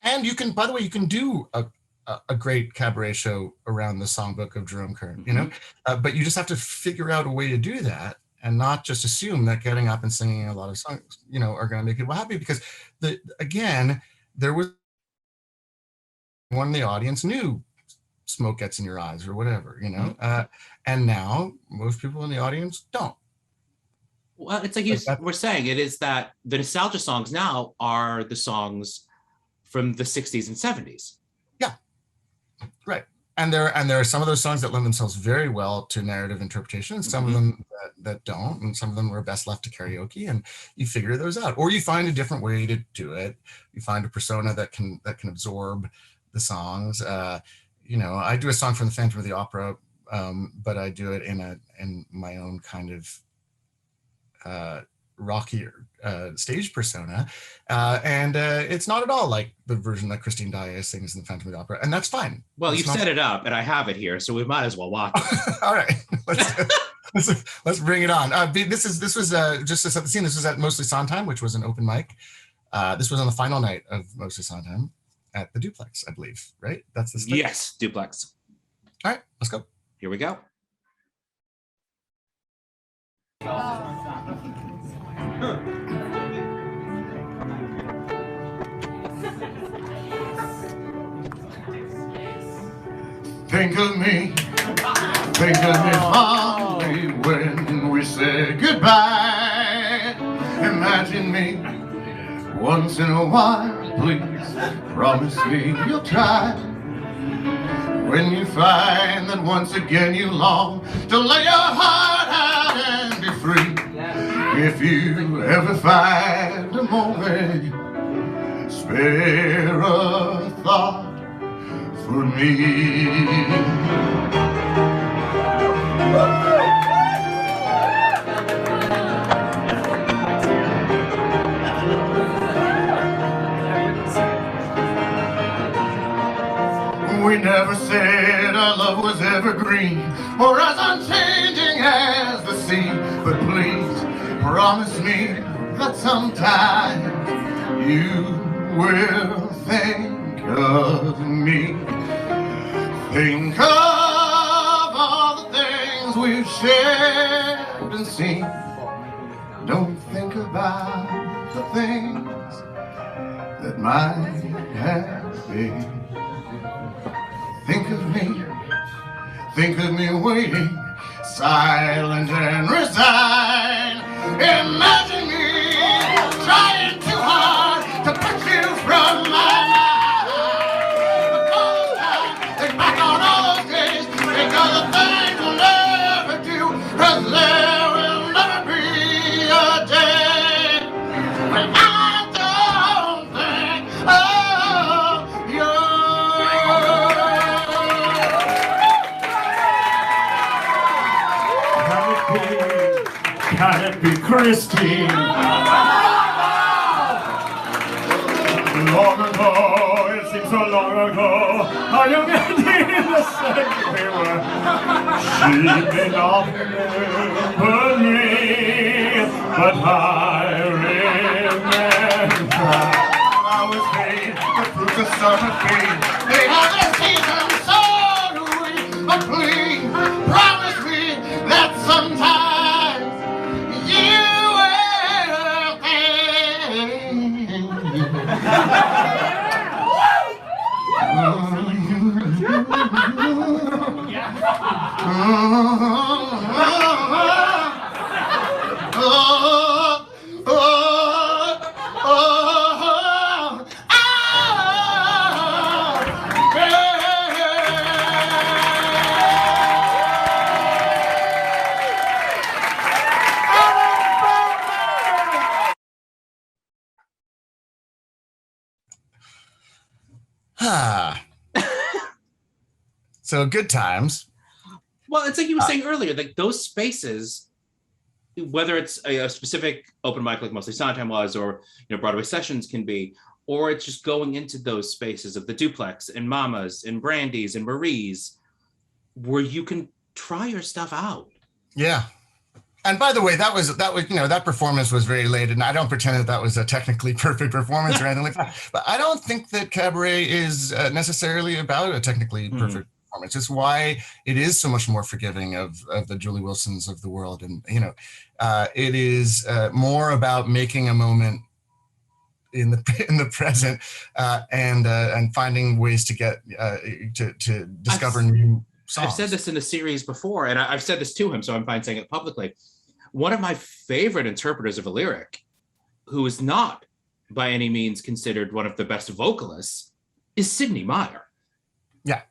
Speaker 2: And you can, by the way, you can do a great cabaret show around the songbook of Jerome Kern, but you just have to figure out a way to do that, and not just assume that getting up and singing a lot of songs, are going to make people happy, because there was one in the audience knew Smoke Gets in Your Eyes or whatever, and now most people in the audience don't.
Speaker 1: Well, it's like we're saying, it is that the nostalgia songs now are the songs from the 60s and 70s.
Speaker 2: Yeah, right. And there are some of those songs that lend themselves very well to narrative interpretation, and some of them that don't, and some of them are best left to karaoke, and you figure those out, or you find a different way to do it. You find a persona that can absorb the songs. I do a song from the Phantom of the Opera, but I do it in my own kind of rockier stage persona, and it's not at all like the version that Christine Daae sings in the Phantom of the Opera, and that's fine.
Speaker 1: Well, you've set it up, and I have it here, so we might as well watch it.
Speaker 2: All right, let's bring it on. This was just to set the scene. This was at Mostly Sondheim, which was an open mic. This was on the final night of Mostly Sondheim at the Duplex, I believe. Right? That's the split?
Speaker 1: Yes, Duplex.
Speaker 2: All right, let's go.
Speaker 1: Here we go.
Speaker 2: Think of me fondly when we say goodbye. Imagine me once in a while, please. Promise me you'll try. When you find that once again you long to lay your heart out and be free. If you ever find a moment, spare a thought for me. We never said our love was evergreen or as unchanging as the sea. But please promise me that sometime you will think of me. Think of all the things we've shared and seen. Don't think about the things that might have been. Think of me waiting, silent and resigned. Imagine me trying too hard to put you from my mind. But all this time, think back on all those days, think of the things we'll never do, 'cause there will never be a day when I don't think of you.
Speaker 4: Can it be Christine? Long ago, it seems so long ago, how young and in the same we were. She may not remember me, but I remember.
Speaker 2: I was made the fruits of summer fade. They have their season, so do we. But please promise me that sometime you will So good times.
Speaker 1: Well, it's like you were saying earlier, like those spaces, whether it's a specific open mic like Mostly Sondheim was, or Broadway sessions can be, or it's just going into those spaces of the Duplex and Mama's and Brandy's and Marie's, where you can try your stuff out.
Speaker 2: Yeah. And by the way, that was that performance was very late, and I don't pretend that was a technically perfect performance or anything like that. But I don't think that Cabaret is necessarily about a technically perfect performance. It's why it is so much more forgiving of the Julie Wilsons of the world, and it is more about making a moment in the present and finding ways to get to discover new songs.
Speaker 1: I've said this in the series before, and I've said this to him, so I'm fine saying it publicly. One of my favorite interpreters of a lyric, who is not by any means considered one of the best vocalists, is Sidney Meyer.
Speaker 2: Yeah.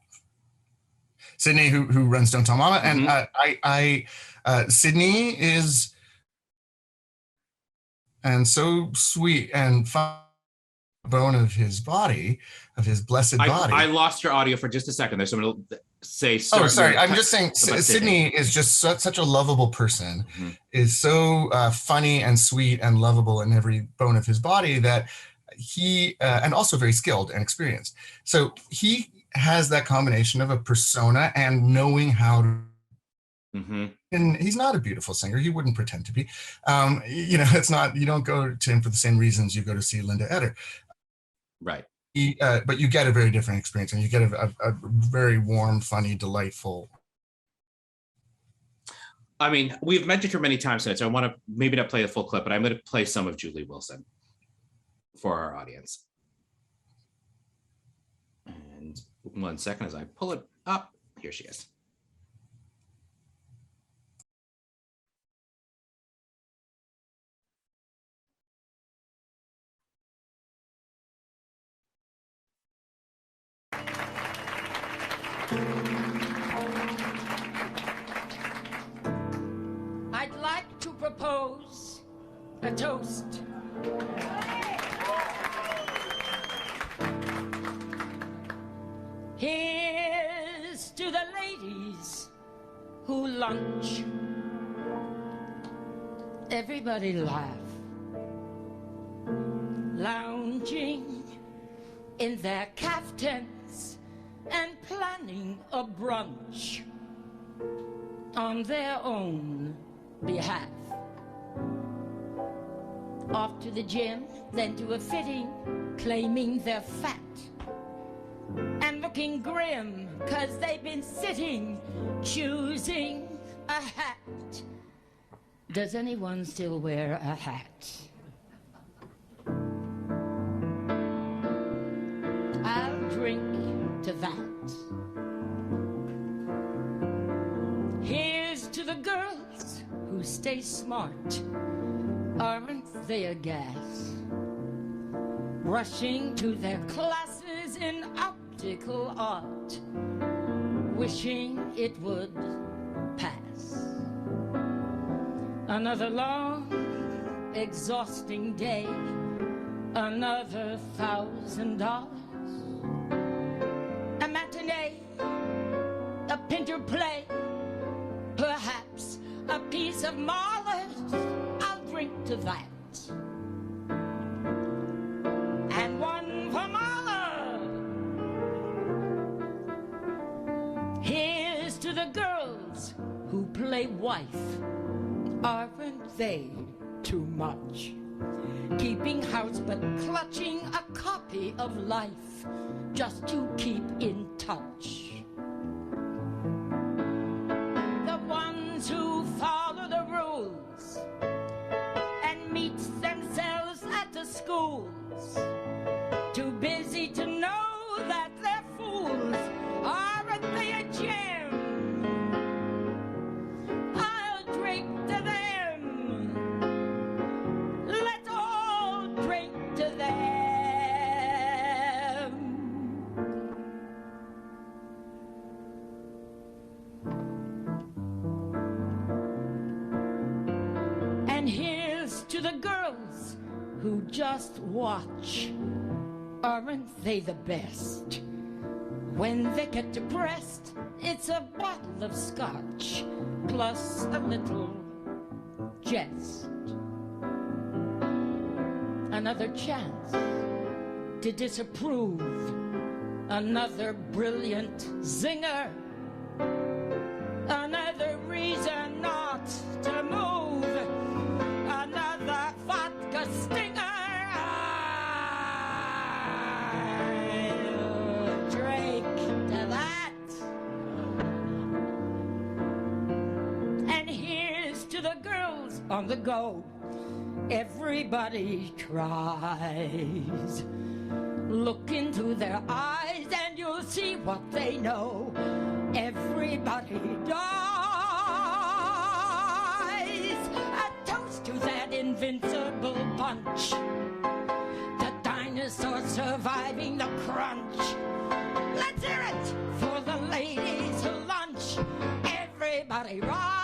Speaker 2: Sidney, who runs Don't Tell Mama. And Sidney is so sweet and fun. Bone of his body, of his blessed body.
Speaker 1: I lost your audio for just a second. There's someone to say.
Speaker 2: Oh, sorry. I'm just saying, Sidney is just such a lovable person. Is so funny and sweet and lovable in every bone of his body that he, and also very skilled and experienced. So he has that combination of a persona and knowing how to. And he's not a beautiful singer. He wouldn't pretend to be. It's not. You don't go to him for the same reasons you go to see Linda Eder.
Speaker 1: Right.
Speaker 2: But you get a very different experience, and you get a very warm, funny, delightful.
Speaker 1: I mean, we've mentioned her many times tonight, so I want to maybe not play the full clip, but I'm going to play some of Julie Wilson for our audience. And 1 second as I pull it up. Here she is.
Speaker 3: A toast. Here's to the ladies who lunch. Everybody laugh. Lounging in their caftans and planning a brunch on their own behalf. Off to the gym, then to a fitting, claiming they're fat and looking grim, 'cause they've been sitting, choosing a hat. Does anyone still wear a hat? I'll drink to that. Here's to the girls who stay smart. Aren't they a gas? Rushing to their classes in optical art, wishing it would pass. Another long, exhausting day, another $1,000. A matinee, a Pinter play, perhaps a piece of Mahler's. I'll drink to that. And one for Mahler. Here's to the girls who play wife. Aren't they too much? Keeping house but clutching a copy of Life just to keep in touch. The ones who follow the rules and meet themselves at the schools, too busy to know that they're fools. Aren't they a gem? I'll drink to them. Let's all drink to them. And here's to the girls who just watch. Aren't they the best? When they get depressed, it's a bottle of scotch plus a little jest. Another chance to disapprove. Another brilliant zinger. Another reason not to move. Another vodka stinger. I'll drink to that. And here's to the girls on the go. Everybody tries. Look into their eyes and you'll see what they know. Everybody dies. A toast to that invincible bunch. The dinosaurs surviving the crunch. Let's hear it for the ladies who lunch. Everybody rise.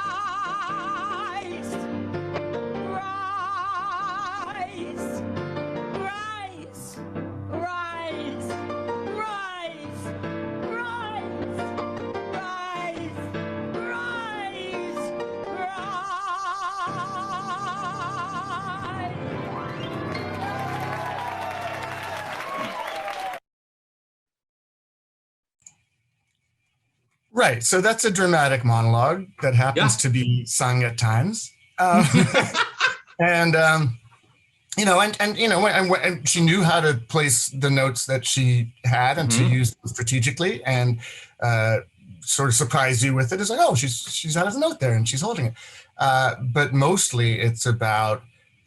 Speaker 2: Right. So that's a dramatic monologue that happens to be sung at times. And, and she knew how to place the notes that she had and to use them strategically and sort of surprise you with it. It's like, oh, she's had a note there and she's holding it. But mostly it's about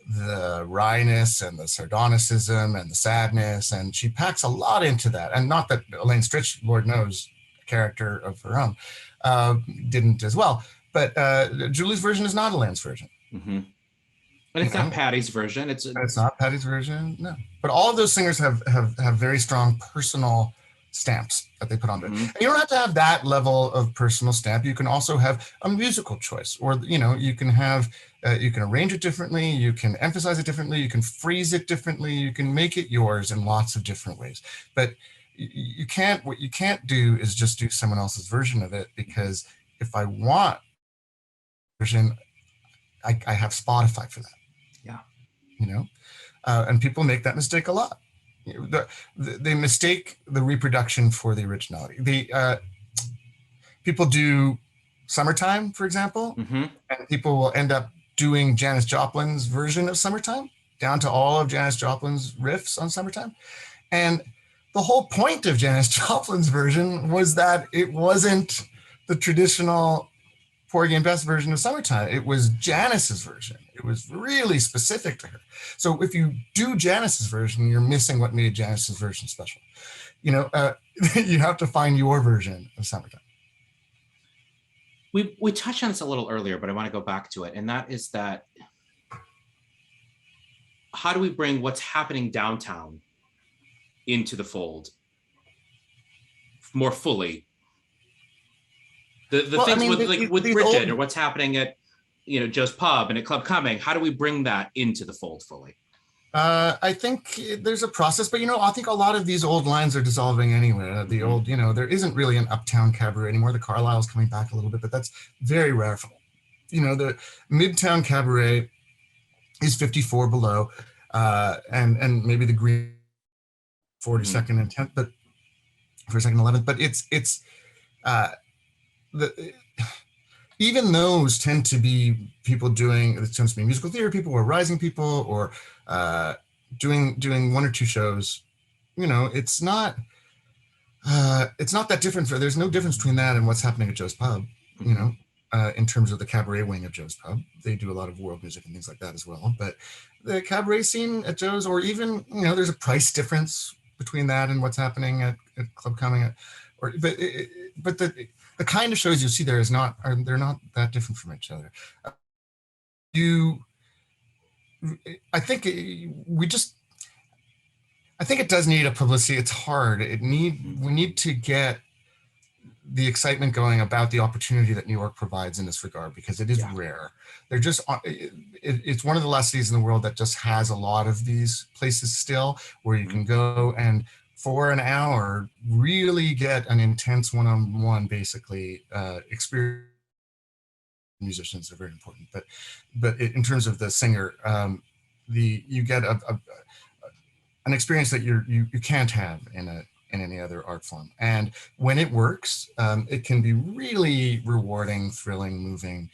Speaker 2: the wryness and the sardonicism and the sadness. And she packs a lot into that. And not that Elaine Stritch, Lord knows, character of her own, didn't as well. But Julie's version is not Elaine's version.
Speaker 1: But it's not Patty's version. It's
Speaker 2: not Patty's version, no. But all of those singers have very strong personal stamps that they put onto it. And you don't have to have that level of personal stamp. You can also have a musical choice, or you can have you can arrange it differently, you can emphasize it differently, you can phrase it differently, you can make it yours in lots of different ways. But what you can't do is just do someone else's version of it, because if I want version, I have Spotify for that.
Speaker 1: Yeah.
Speaker 2: And people make that mistake a lot. They mistake the reproduction for the originality. People do Summertime, for example, and people will end up doing Janis Joplin's version of Summertime, down to all of Janis Joplin's riffs on Summertime. And the whole point of Janis Joplin's version was that it wasn't the traditional Porgy and Bess version of Summertime. It was Janis's version. It was really specific to her. So if you do Janis's version, you're missing what made Janis's version special. You have to find your version of Summertime.
Speaker 1: We touched on this a little earlier, but I want to go back to it. And that is that, how do we bring what's happening downtown into the fold more fully? With Bridget, or what's happening at Joe's Pub and at Club Cumming, how do we bring that into the fold fully?
Speaker 2: I think there's a process, but I think a lot of these old lines are dissolving anyway. The old, there isn't really an uptown cabaret anymore. The Carlisle's coming back a little bit, but that's very rare. The Midtown cabaret is 54 below, and maybe the Green 42nd and 10th, but for 2nd and 11th. But it's even those tend to be people doing, it tends to be musical theater people or rising people, or doing one or two shows. It's not that different. There's no difference between that and what's happening at Joe's Pub, in terms of the cabaret wing of Joe's Pub. They do a lot of world music and things like that as well. But the cabaret scene at Joe's, or even, there's a price difference between that and what's happening at Club Cumming. But the kind of shows you see there they're not that different from each other. I think it does need a publicity. It's hard. We need to get the excitement going about the opportunity that New York provides in this regard, because it is rare. They're just, it's one of the last cities in the world that just has a lot of these places still, where you can go and for an hour really get an intense one-on-one, basically, experience. Musicians are very important, but in terms of the singer, you get an experience that you can't have in any other art form. And when it works, it can be really rewarding, thrilling, moving,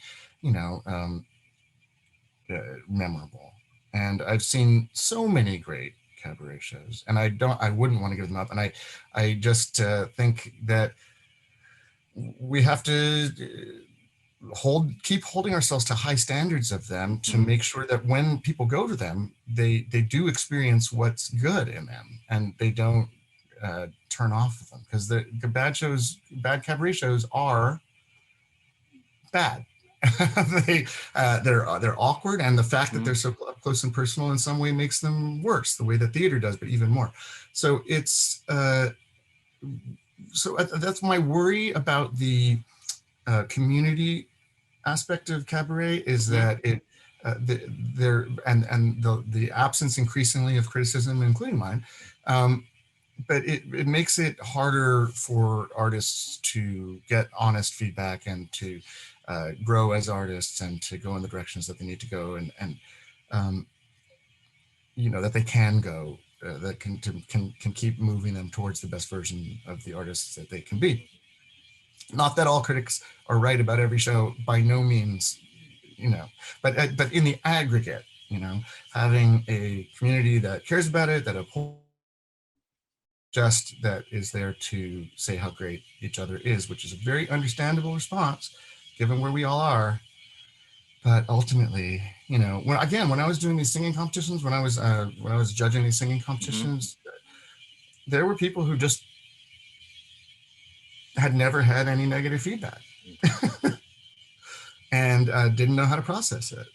Speaker 2: memorable. And I've seen so many great cabaret shows, and I wouldn't want to give them up. And I just think that we have to keep holding ourselves to high standards of them, to make sure that when people go to them, they do experience what's good in them, and they don't turn off of them, because the bad cabaret shows are bad. They're awkward, and the fact that they're so up close and personal in some way makes them worse, the way that theater does, but even more. So it's that's my worry about the community aspect of cabaret, is that the absence increasingly of criticism, including mine, but it makes it harder for artists to get honest feedback, and to grow as artists, and to go in the directions that they need to go, and that they can go, that can keep moving them towards the best version of the artists that they can be. Not that all critics are right about every show, by no means, but in the aggregate, having a community that cares about it, that upholds, that is there to say how great each other is, which is a very understandable response given where we all are. But ultimately, when I was doing these singing competitions, when I was judging these singing competitions, there were people who just had never had any negative feedback and didn't know how to process it.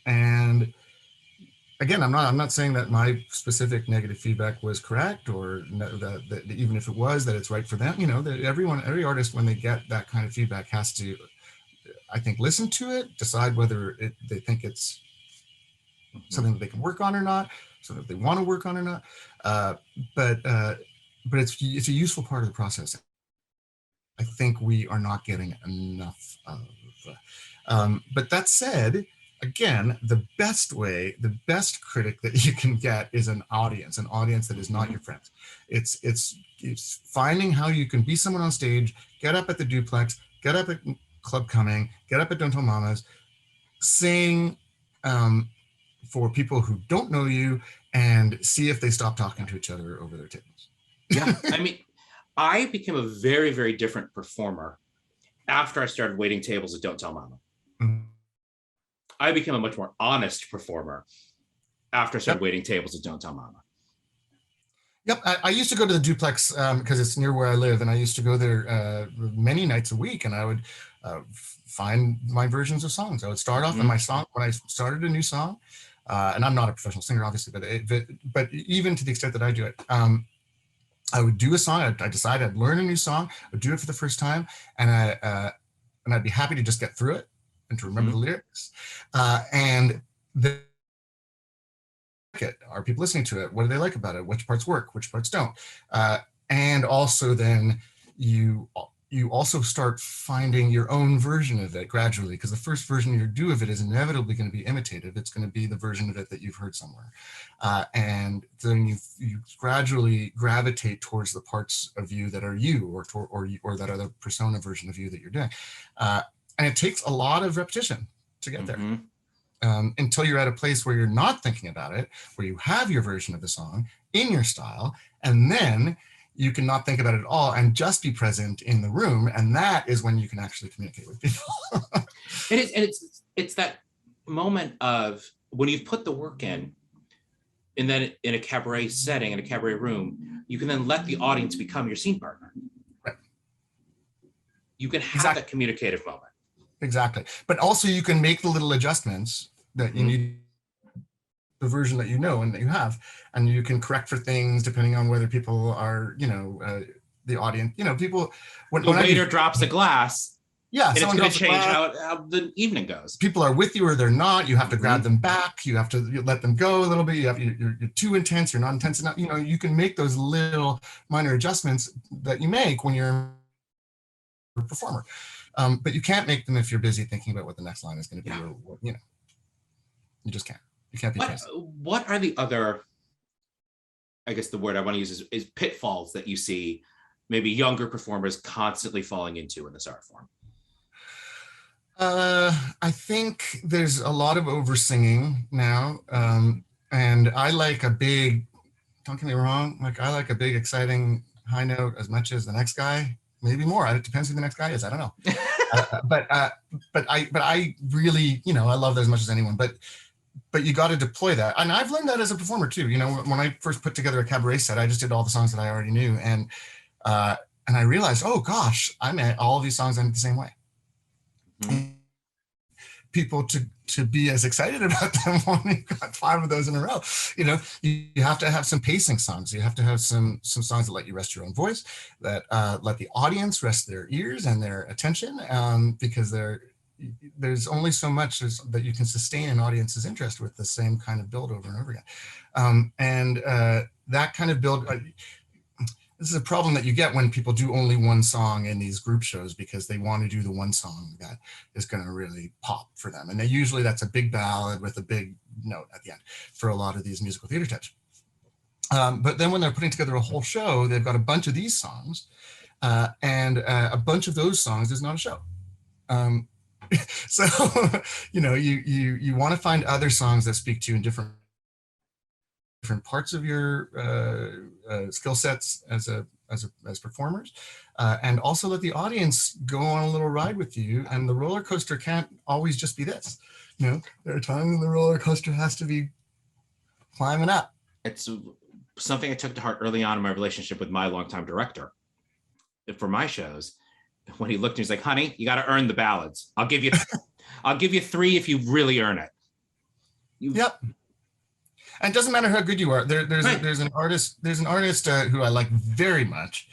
Speaker 2: And again, I'm not saying that my specific negative feedback was correct, or that even if it was, that it's right for them. You know, that every artist, when they get that kind of feedback, has to, I think, listen to it, decide whether they think it's something that they can work on or not, something that they want to work on or not. Uh, but it's a useful part of the process. I think we are not getting enough of. But that said, again, the best critic that you can get is an audience that is not your friends. It's finding how you can be someone on stage, get up at the Duplex, get up at Club Coming, get up at Don't Tell Mamas, sing for people who don't know you, and see if they stop talking to each other over their tables.
Speaker 1: Yeah, I mean, I became a very, very different performer after I started waiting tables at Don't Tell Mama.
Speaker 2: Mhm.
Speaker 1: I became a much more honest performer after I started
Speaker 2: Yep.
Speaker 1: waiting tables at Don't Tell Mama.
Speaker 2: Yep, I used to go to the Duplex because it's near where I live, and I used to go there many nights a week, and I would find my versions of songs. I would start off in my song when I started a new song, and I'm not a professional singer, obviously, but even to the extent that I do it, I would do a song. I decided I'd learn a new song, I'd do it for the first time, and I'd be happy to just get through it and to remember the lyrics, and the are people listening to it? What do they like about it? Which parts work? Which parts don't? And also then you also start finding your own version of it gradually, because the first version you do of it is inevitably going to be imitative. It's going to be the version of it that you've heard somewhere. And then you gradually gravitate towards the parts of you that are you, or that are the persona version of you that you're doing. And it takes a lot of repetition to get there. Until you're at a place where you're not thinking about it, where you have your version of the song in your style, and then you can not think about it at all and just be present in the room, and that is when you can actually communicate with people.
Speaker 1: It's that moment of when you've put the work in, and then in a cabaret setting, in a cabaret room, you can then let the audience become your scene partner.
Speaker 2: Right.
Speaker 1: You can have that communicative moment.
Speaker 2: Exactly. But also you can make the little adjustments that you need, the version that you know and that you have, and you can correct for things depending on whether people are, the audience, people. When
Speaker 1: the waiter drops a glass,
Speaker 2: yeah,
Speaker 1: and it's going to change how the evening goes.
Speaker 2: People are with you or they're not. You have to grab them back. You have to let them go a little bit. You're too intense. You're not intense enough. You can make those little minor adjustments that you make when you're a performer. But you can't make them if you're busy thinking about what the next line is going to be, or you just can't. You can't be.
Speaker 1: What are the other? I guess the word I want to use is pitfalls that you see maybe younger performers constantly falling into in this art form.
Speaker 2: I think there's a lot of over singing now, and I like a big. Don't get me wrong. I like a big, exciting high note as much as the next guy. Maybe more. It depends who the next guy is. I don't know. But I really, I love that as much as anyone. But you got to deploy that, and I've learned that as a performer too. When I first put together a cabaret set, I just did all the songs that I already knew, and I realized, oh gosh, I meant all of these songs I meant the same way. People to be as excited about them when you've got 5 of those in a row. You have to have some pacing songs. You have to have some songs that let you rest your own voice, that let the audience rest their ears and their attention, because there's only so much that you can sustain an audience's interest with the same kind of build over and over again. And that kind of build, this is a problem that you get when people do only one song in these group shows, because they want to do the one song that is going to really pop for them. And usually that's a big ballad with a big note at the end for a lot of these musical theater types. But then when they're putting together a whole show, they've got a bunch of these songs, and a bunch of those songs is not a show. So, you want to find other songs that speak to you in different parts of your skill sets as performers, and also let the audience go on a little ride with you. And the roller coaster can't always just be this. There are times when the roller coaster has to be climbing up.
Speaker 1: It's something I took to heart early on in my relationship with my longtime director for my shows. When he looked, he was like, "Honey, you got to earn the ballads. I'll give you 3 if you really earn it."
Speaker 2: Yep. And it doesn't matter how good you are.
Speaker 1: Right.
Speaker 2: There's an artist who I like very much,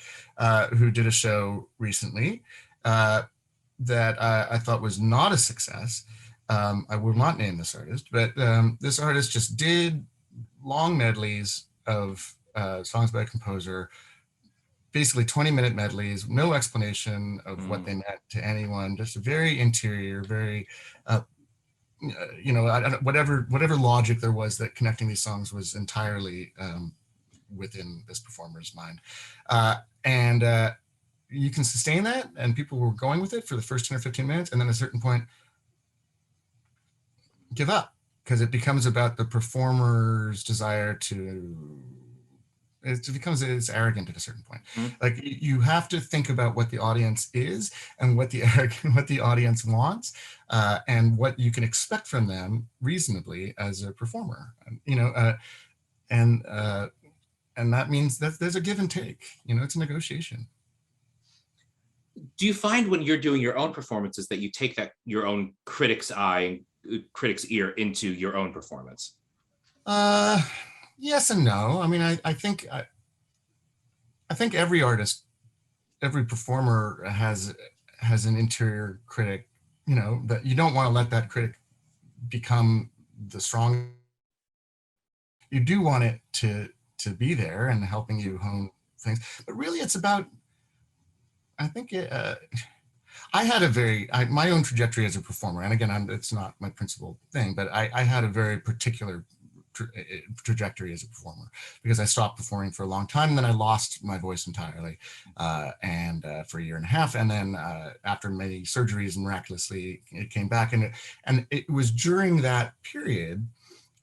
Speaker 2: who did a show recently that I thought was not a success. I will not name this artist, but this artist just did long medleys of songs by a composer, basically 20-minute medleys, no explanation of what they meant to anyone, just very interior, very, whatever logic there was that connecting these songs was entirely within this performer's mind. And you can sustain that, and people were going with it for the first 10 or 15 minutes, and then at a certain point, give up, because it becomes about the performer's desire to, it's arrogant at a certain point. Like, you have to think about what the audience is and what the audience wants, and what you can expect from them reasonably as a performer, and that means that there's a give and take, it's a negotiation.
Speaker 1: Do you find when you're doing your own performances that you take that your own critic's eye, critic's ear into your own performance?
Speaker 2: Yes and no. I mean, I think every artist, every performer has an interior critic, that you don't want to let that critic become the strong. You do want it to be there and helping you hone things, but really it's about, I think I had my own trajectory as a performer, and again, it's not my principal thing, but I had a very particular trajectory as a performer, because I stopped performing for a long time, and then I lost my voice entirely, and for a year and a half, and then after many surgeries, miraculously it came back, and it was during that period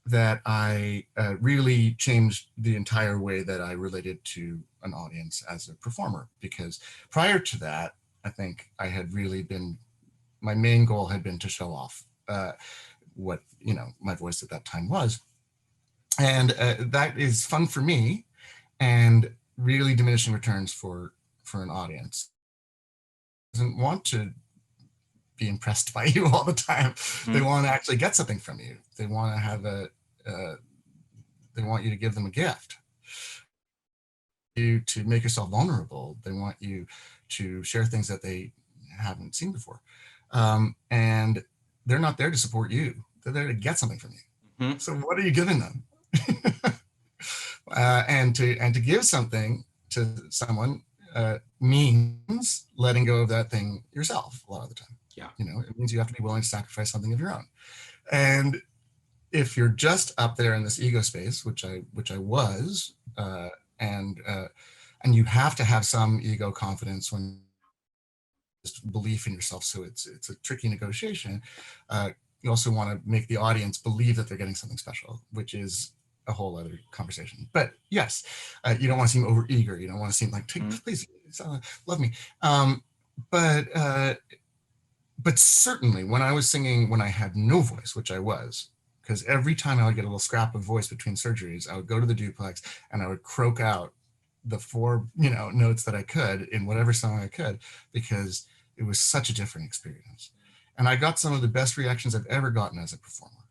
Speaker 2: that I really changed the entire way that I related to an audience as a performer, because prior to that, I think I had really been, my main goal had been to show off what, my voice at that time was. And that is fun for me, and really diminishing returns for an audience. Doesn't want to be impressed by you all the time. They want to actually get something from you. They want to have they want you to give them a gift. You to make yourself vulnerable. They want you to share things that they haven't seen before. And they're not there to support you. They're there to get something from you. So what are you giving them? And to give something to someone means letting go of that thing yourself a lot of the time.
Speaker 1: Yeah.
Speaker 2: It means you have to be willing to sacrifice something of your own. And if you're just up there in this ego space, which I was, and you have to have some ego confidence when just belief in yourself. So it's a tricky negotiation. You also want to make the audience believe that they're getting something special, which is a whole other conversation. But yes, you don't want to seem over eager. You don't want to seem like, please, love me. But certainly when I was singing, when I had no voice, which I was, because every time I would get a little scrap of voice between surgeries, I would go to the duplex and I would croak out the 4, notes that I could in whatever song I could, because it was such a different experience. And I got some of the best reactions I've ever gotten as a performer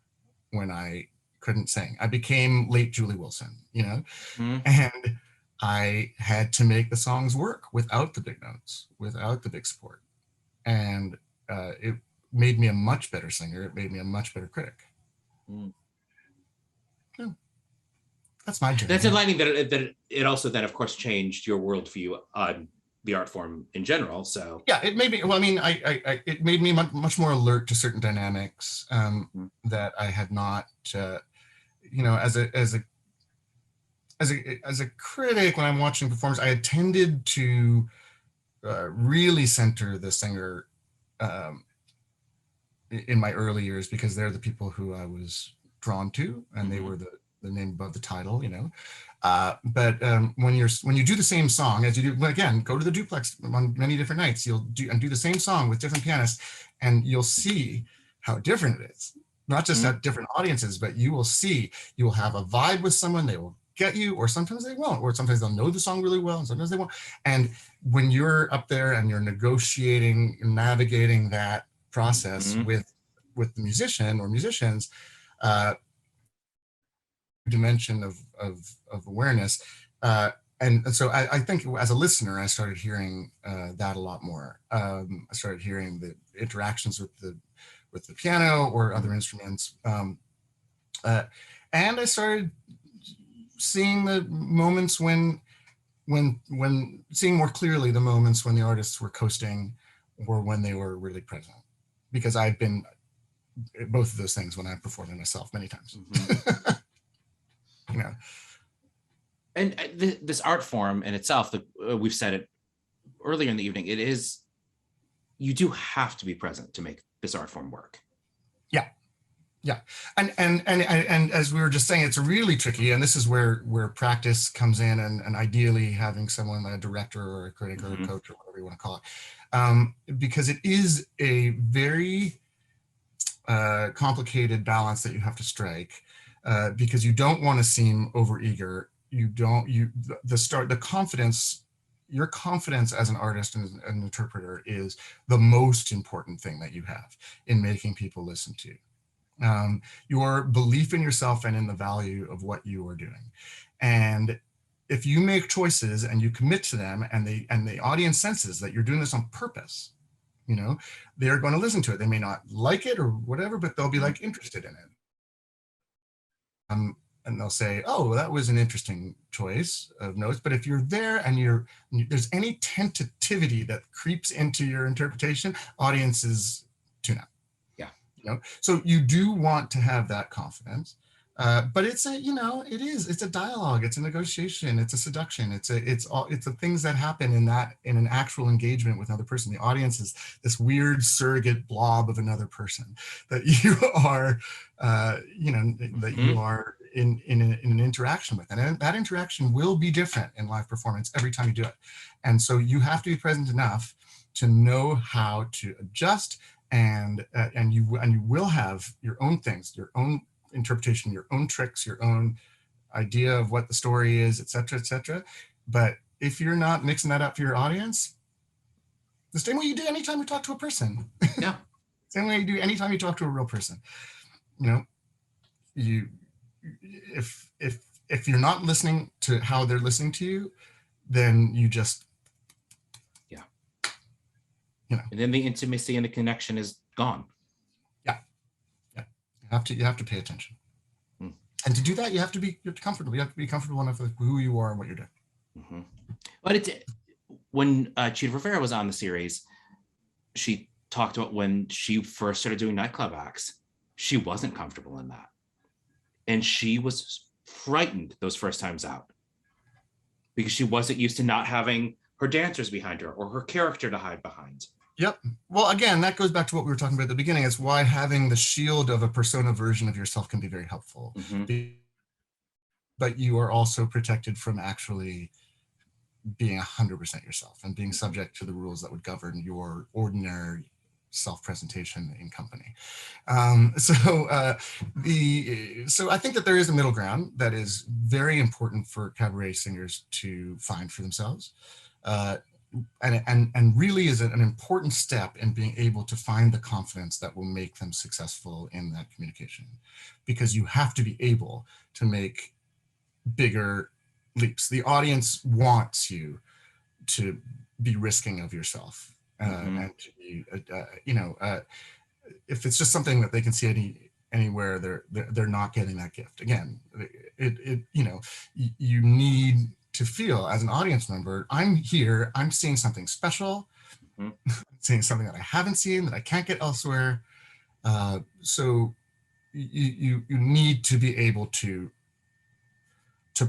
Speaker 2: when I couldn't sing. I became late Julie Wilson, and I had to make the songs work without the big notes, without the big support. And it made me a much better singer. It made me a much better critic. Yeah. That's my journey.
Speaker 1: That's enlightening that it also then, of course, changed your worldview on the art form in general. So
Speaker 2: yeah, it made me. Well, I mean, it made me much more alert to certain dynamics that I had not. As a critic, when I'm watching performers, I had tended to really center the singer in my early years, because they're the people who I was drawn to, and they were the name above the title, But when you do the same song as you do, again, go to the duplex on many different nights, you'll do the same song with different pianists, and you'll see how different it is. Not just at different audiences, but you will have a vibe with someone, they will get you, or sometimes they won't, or sometimes they'll know the song really well, and sometimes they won't. And when you're up there and you're negotiating, navigating that process with the musician or musicians, dimension of awareness. And so I think as a listener, I started hearing that a lot more. I started hearing the interactions with the piano or other instruments, and I started seeing the moments when seeing more clearly the moments when the artists were coasting or when they were really present, because I've been both of those things when I've performed myself many times. You know.
Speaker 1: And this art form in itself, we've said it earlier in the evening, it is, you do have to be present to make this art form work.
Speaker 2: Yeah, and as we were just saying, it's really tricky, and this is where practice comes in, and ideally having someone, a director or a critic or a coach or whatever you want to call it, because it is a very complicated balance that you have to strike, because you don't want to seem overeager. The confidence, your confidence as an artist and an interpreter is the most important thing that you have in making people listen to you. Your belief in yourself and in the value of what you are doing. And if you make choices and you commit to them, and the audience senses that you're doing this on purpose, you know, they're going to listen to it. They may not like it or whatever, but they'll be like interested in it. And they'll say, oh, well, that was an interesting choice of notes. But if you're there and there's any tentativity that creeps into your interpretation, audiences tune out. You know, so you do want to have that confidence, but it's a dialogue, it's a negotiation, it's a seduction, it's the things that happen in an actual engagement with another person. The audience is this weird surrogate blob of another person that you are, you are in an interaction with, and that interaction will be different in live performance every time you do it. And so you have to be present enough to know how to adjust. And you will have your own things, your own interpretation, your own tricks, your own idea of what the story is, et cetera, et cetera. But if you're not mixing that up for your audience, the same way you do anytime you talk to a person,
Speaker 1: yeah,
Speaker 2: same way you do anytime you talk to a real person, you know, if you're not listening to how they're listening to you, then you just. You know.
Speaker 1: And then the intimacy and the connection is gone.
Speaker 2: Yeah. You have to pay attention. And to do that, you have to be comfortable. You have to be comfortable enough with who you are and what you're doing.
Speaker 1: But when Chita Rivera was on the series, she talked about when she first started doing nightclub acts, she wasn't comfortable in that. And she was frightened those first times out because she wasn't used to not having her dancers behind her or her character to hide behind.
Speaker 2: Yep. Well, again, that goes back to what we were talking about at the beginning. It's why having the shield of a persona version of yourself can be very helpful. But you are also protected from actually being 100% yourself and being subject to the rules that would govern your ordinary self-presentation in company. So I think that there is a middle ground that is very important for cabaret singers to find for themselves. And really is an important step in being able to find the confidence that will make them successful in that communication, because you have to be able to make bigger leaps. The audience wants you to be risking of yourself, and to be, if it's just something that they can see anywhere, they're not getting that gift. Again, you need to feel as an audience member, I'm here, I'm seeing something special, seeing something that I haven't seen, that I can't get elsewhere. So you need to be able to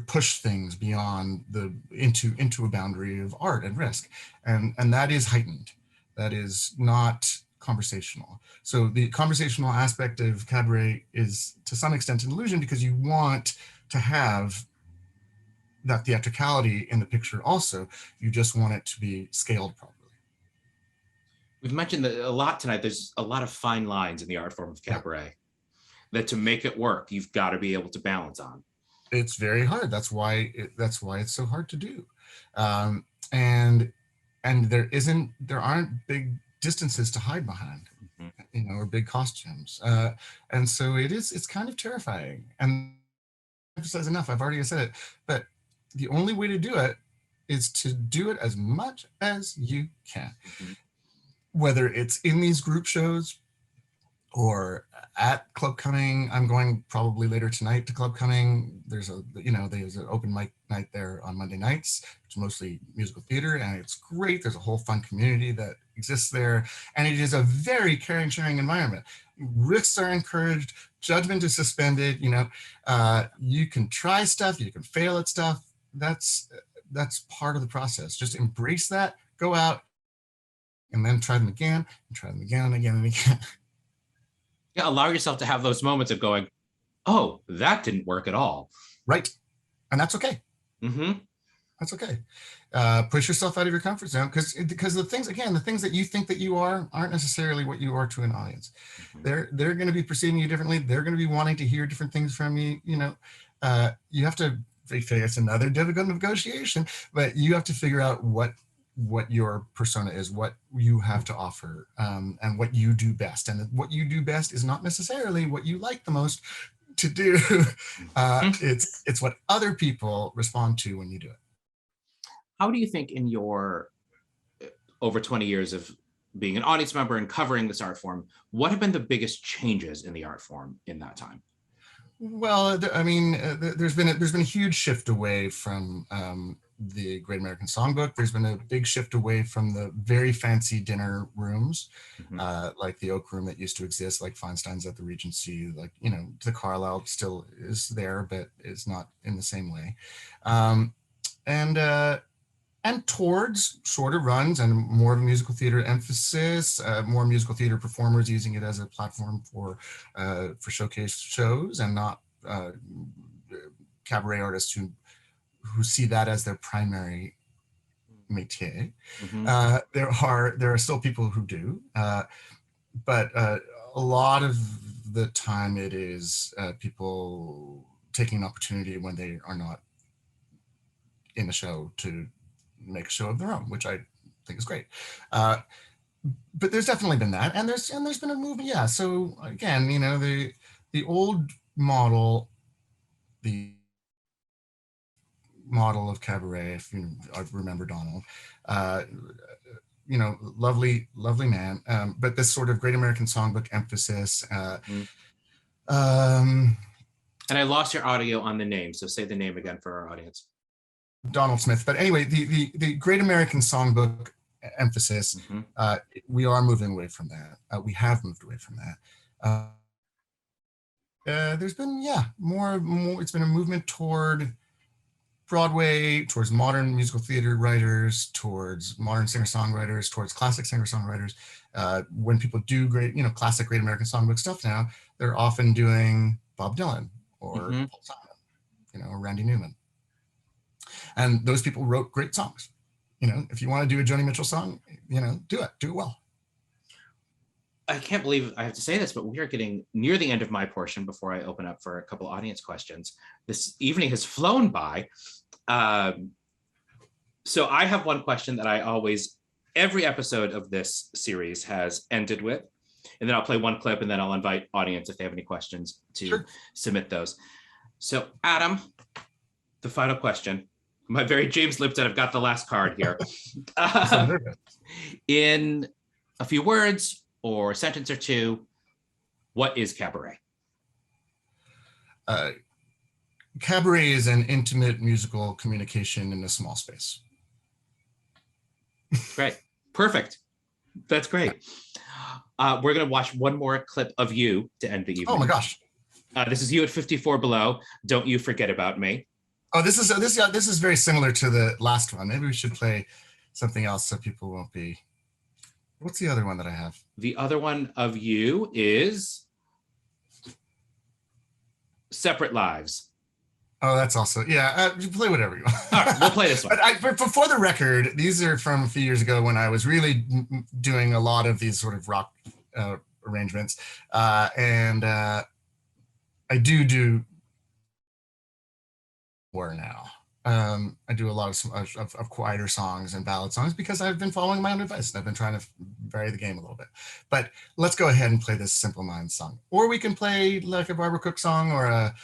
Speaker 2: push things beyond into a boundary of art and risk, and that is heightened. That is not conversational. So the conversational aspect of cabaret is to some extent an illusion, because you want to have that theatricality in the picture also. You just want it to be scaled properly.
Speaker 1: We've mentioned that a lot tonight. There's a lot of fine lines in the art form of cabaret that to make it work, you've got to be able to balance on.
Speaker 2: It's very hard. That's why it's so hard to do. And there aren't big distances to hide behind, or big costumes. And so it's kind of terrifying. And emphasize enough. I've already said it, but the only way to do it is to do it as much as you can. Mm-hmm. Whether it's in these group shows or at Club Coming. I'm going probably later tonight to Club Coming. There's an open mic night there on Monday nights. It's mostly musical theater, and it's great. There's a whole fun community that exists there, and it is a very caring, sharing environment. Risks are encouraged. Judgment is suspended. You can try stuff. You can fail at stuff. That's part of the process. Just embrace that. Go out, and then try them again, and try them again and again and again.
Speaker 1: Yeah, allow yourself to have those moments of going, oh, that didn't work at all.
Speaker 2: Right. And that's okay.
Speaker 1: Mm-hmm.
Speaker 2: That's okay. Push yourself out of your comfort zone, because the things that you think that you are aren't necessarily what you are to an audience. Mm-hmm. They're going to be perceiving you differently. They're going to be wanting to hear different things from you. You have to figure, it's another difficult negotiation, but you have to figure out what your persona is, what you have to offer, and what you do best. And what you do best is not necessarily what you like the most to do. It's what other people respond to when you do it.
Speaker 1: How do you think, in your over 20 years of being an audience member and covering this art form, what have been the biggest changes in the art form in that time?
Speaker 2: Well, I mean, there's been a huge shift away from the Great American Songbook. There's been a big shift away from the very fancy dinner rooms, mm-hmm. Like the Oak Room that used to exist, like Feinstein's at the Regency, like, the Carlyle still is there, but is not in the same way. And towards shorter runs and more of a musical theater emphasis, more musical theater performers using it as a platform for showcase shows, and not cabaret artists who see that as their primary métier. Mm-hmm. There are still people who do, but a lot of the time it is people taking an opportunity when they are not in a show to make a show of their own, which I think is great. But there's definitely been that, and there's been a movement. Yeah. So again, the old model, the model of cabaret, if I remember Donald, lovely man, but this sort of Great American Songbook emphasis.
Speaker 1: And I lost your audio on the name, so say the name again for our audience.
Speaker 2: Donald Smith. But anyway, the Great American Songbook emphasis, mm-hmm. We are moving away from that. We have moved away from that. There's been, more. It's been a movement toward Broadway, towards modern musical theater writers, towards modern singer-songwriters, towards classic singer-songwriters. When people do great, classic Great American Songbook stuff now, they're often doing Bob Dylan or mm-hmm. Paul Simon, or Randy Newman. And those people wrote great songs. If you want to do a Joni Mitchell song, do it well.
Speaker 1: I can't believe I have to say this, but we are getting near the end of my portion before I open up for a couple audience questions. This evening has flown by. So I have one question that every episode of this series has ended with, and then I'll play one clip, and then I'll invite audience if they have any questions to submit those. So Adam, the final question. My very James Lipton, I've got the last card here. In a few words or a sentence or two, what is cabaret?
Speaker 2: Cabaret is an intimate musical communication in a small space.
Speaker 1: Great. Perfect. That's great. We're going to watch one more clip of you to end the evening.
Speaker 2: Oh my gosh.
Speaker 1: This is you at 54 Below. Don't You Forget About Me.
Speaker 2: Oh, this is very similar to the last one. Maybe we should play something else so people won't be. What's the other one that I have?
Speaker 1: The other one of you is Separate Lives.
Speaker 2: Oh, that's also, play whatever you want.
Speaker 1: All right, we'll play this one.
Speaker 2: But for the record, these are from a few years ago when I was really doing a lot of these sort of rock arrangements. And I do more now. I do a lot of quieter songs and ballad songs because I've been following my own advice and I've been trying to vary the game a little bit. But let's go ahead and play this Simple Minds song. Or we can play like a Barbara Cook song or a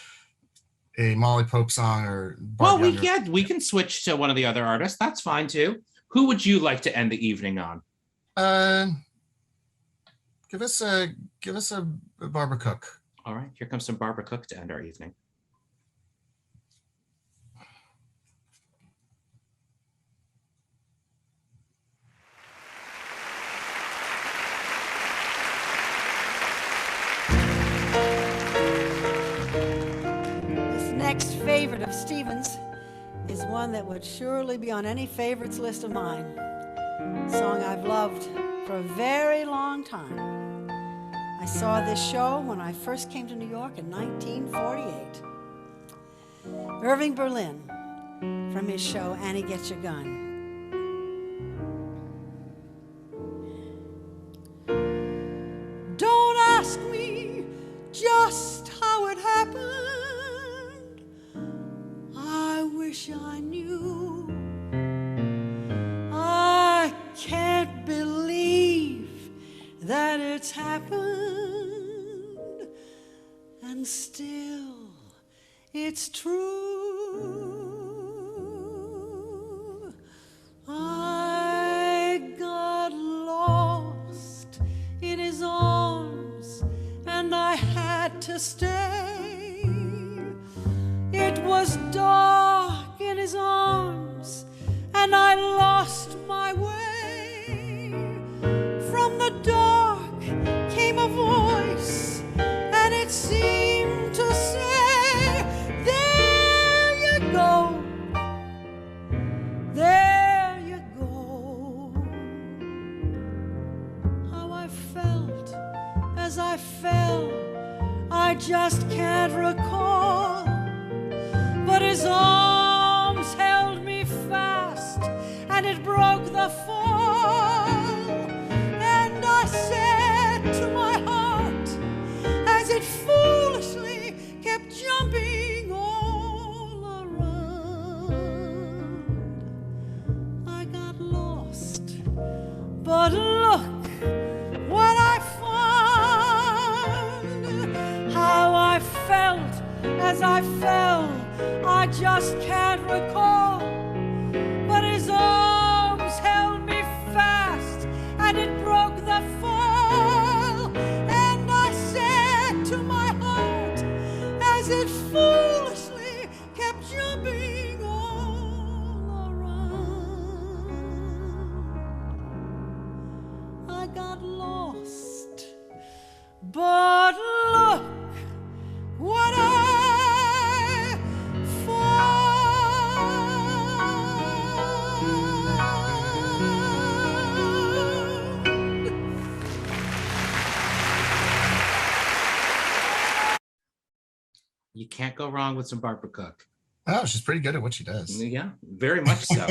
Speaker 2: a Molly Pope song or
Speaker 1: Well,
Speaker 2: Barb Younger.
Speaker 1: we can switch to one of the other artists. That's fine too. Who would you like to end the evening on?
Speaker 2: Give us a Barbara Cook.
Speaker 1: All right, here comes some Barbara Cook to end our evening.
Speaker 5: This next favorite of Stephen's is one that would surely be on any favorites list of mine. A song I've loved for a very long time. I saw this show when I first came to New York in 1948. Irving Berlin, from his show Annie Get Your Gun. Don't ask me just how it happened. I wish I knew. I can't believe that it's happened, and still it's true. I got lost in his arms and I had to stay. It was dark in his arms and I lost my way. From the dark came a voice and it seemed to say, there you go, there you go. How I felt as I fell, I just can't recall. But his arms held me fast and it broke the fall. And I said to my heart as it foolishly kept jumping all around, I got lost, but look what I found. How I felt as I fell, I just can't recall. But his arms held me fast and it broke the fall. And I said to my heart as it foolishly kept jumping all around, I got lost, but look what I
Speaker 1: You can't go wrong with some Barbara Cook.
Speaker 2: Oh, she's pretty good at what she does.
Speaker 1: Yeah, very much so.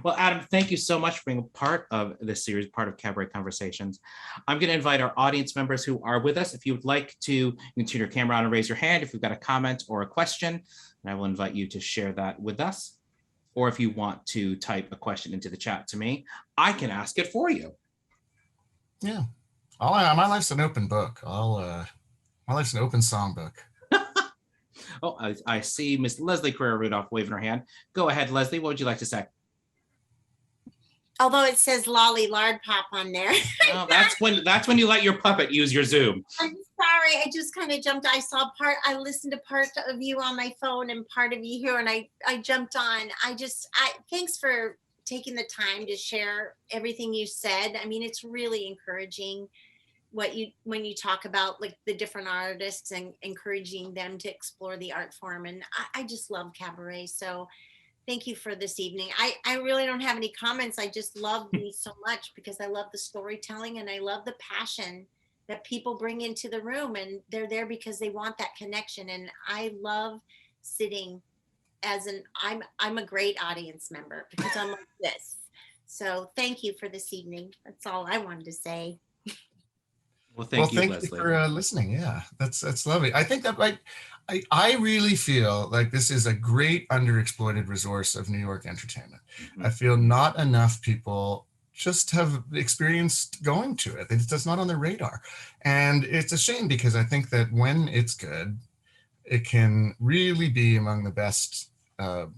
Speaker 1: Well, Adam, thank you so much for being a part of this series, part of Cabaret Conversations. I'm going to invite our audience members who are with us. If you would like to, you can turn your camera on and raise your hand if you've got a comment or a question, and I will invite you to share that with us. Or if you want to type a question into the chat to me, I can ask it for you.
Speaker 2: Yeah. My life's an open book. My life's an open songbook.
Speaker 1: Oh, I see Miss Leslie Carrera-Rudolph waving her hand. Go ahead, Leslie. What would you like to say?
Speaker 6: Although it says Lolly Lard Pop on there.
Speaker 1: Oh, that's when you let your puppet use your Zoom.
Speaker 6: I'm sorry, I just kind of jumped. I listened to part of you on my phone and part of you here, and I jumped on. Thanks for taking the time to share everything you said. I mean, it's really encouraging when you talk about like the different artists and encouraging them to explore the art form. And I just love Cabaret. So thank you for this evening. I really don't have any comments. I just love me so much because I love the storytelling and I love the passion that people bring into the room, and they're there because they want that connection. And I love sitting I'm a great audience member because I'm like this. So thank you for this evening. That's all I wanted to say.
Speaker 1: Well, thank you, Leslie.
Speaker 2: You for listening. Yeah, that's lovely. I think that I really feel like this is a great underexploited resource of New York entertainment. Mm-hmm. I feel not enough people just have experienced going to it. It's just not on their radar. And it's a shame because I think that when it's good, It can really be among the best the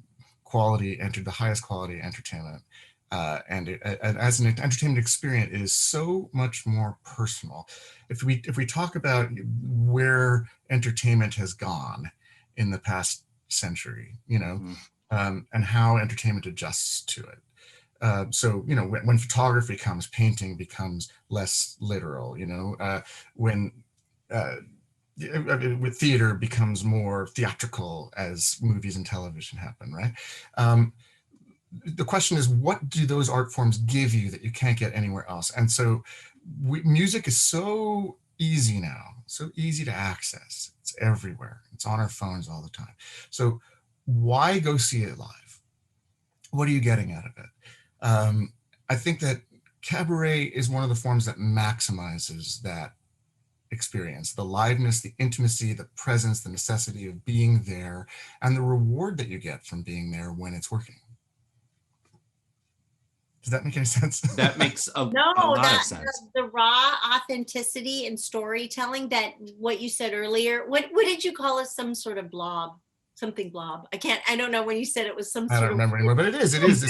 Speaker 2: highest quality entertainment. And as an entertainment experience, it is so much more personal. If we talk about where entertainment has gone in the past century, and how entertainment adjusts to it. So, when photography comes, painting becomes less literal, when with theater becomes more theatrical as movies and television happen, right? The question is, what do those art forms give you that you can't get anywhere else? And so music is so easy now, so easy to access. It's everywhere. It's on our phones all the time. So why go see it live? What are you getting out of it? I think that cabaret is one of the forms that maximizes that experience, the liveness, the intimacy, the presence, the necessity of being there, and the reward that you get from being there when it's working. Does that make any sense?
Speaker 1: That makes a
Speaker 6: No,
Speaker 1: lot of sense.
Speaker 6: the raw authenticity and storytelling, that what you said earlier, what did you call us? Some sort of blob, something blob. I don't know when you said it was some
Speaker 2: I
Speaker 6: sort
Speaker 2: don't remember
Speaker 6: of,
Speaker 2: anymore, but it is.
Speaker 6: I can't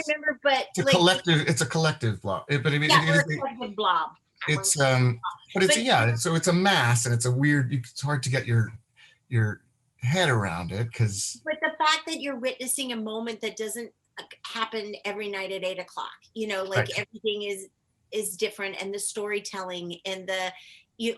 Speaker 6: remember, but
Speaker 2: it's a collective blob. But I mean,
Speaker 6: yeah,
Speaker 2: it is,
Speaker 6: we're a collective blob.
Speaker 2: it's but it's so it's a mass, and it's a weird, it's hard to get your head around it, because
Speaker 6: But the fact that you're witnessing a moment that doesn't happen every night at 8 o'clock, like
Speaker 2: Right.
Speaker 6: everything is different, and the storytelling and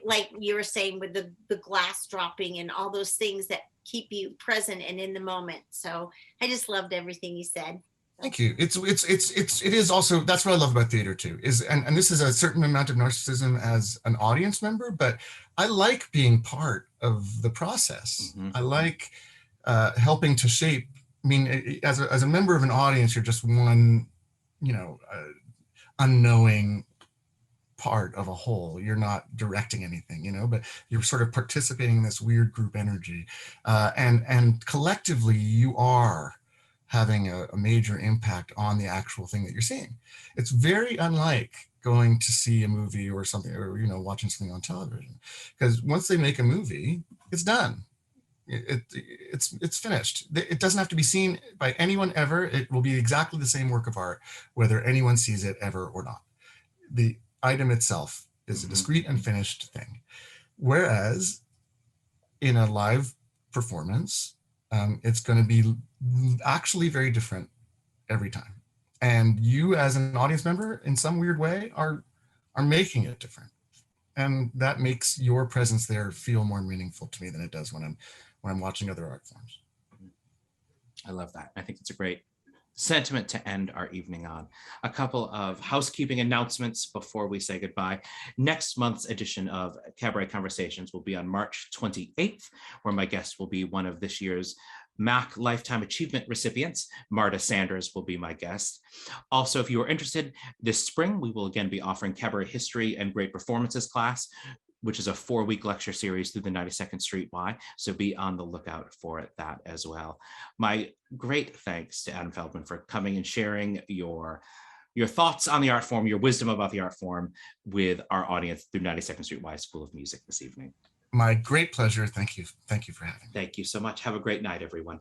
Speaker 6: like you were saying with the glass dropping and all those things that keep you present and in the moment. So I just loved everything you said.
Speaker 2: Thank you. It is also, that's what I love about theater too, is, and this is a certain amount of narcissism as an audience member, but I like being part of the process.
Speaker 1: Mhm.
Speaker 2: I like helping to shape. I mean, as a member of an audience, you're just one, unknowing part of a whole. You're not directing anything, but you're sort of participating in this weird group energy, and collectively you are having a major impact on the actual thing that you're seeing. It's very unlike going to see a movie or something, or watching something on television, because once they make a movie, it's done. It's finished. It doesn't have to be seen by anyone ever. It will be exactly the same work of art, whether anyone sees it ever or not. The item itself is a discrete and finished thing. Whereas in a live performance, it's going to be actually very different every time. And you as an audience member, in some weird way, are making it different. And that makes your presence there feel more meaningful to me than it does when I'm watching other art forms.
Speaker 1: I love that. I think it's a great sentiment to end our evening on. A couple of housekeeping announcements before we say goodbye. Next month's edition of Cabaret Conversations will be on March 28th, where my guest will be one of this year's MAC Lifetime Achievement recipients. Marta Sanders will be my guest. Also, if you are interested, this spring, we will again be offering Cabaret History and Great Performances class, which is a 4-week lecture series through the 92nd Street Y. So be on the lookout for that as well. My great thanks to Adam Feldman for coming and sharing your thoughts on the art form, your wisdom about the art form with our audience through 92nd Street Y School of Music this evening.
Speaker 2: My great pleasure. Thank you. Thank you for having me.
Speaker 1: Thank you so much. Have a great night, everyone.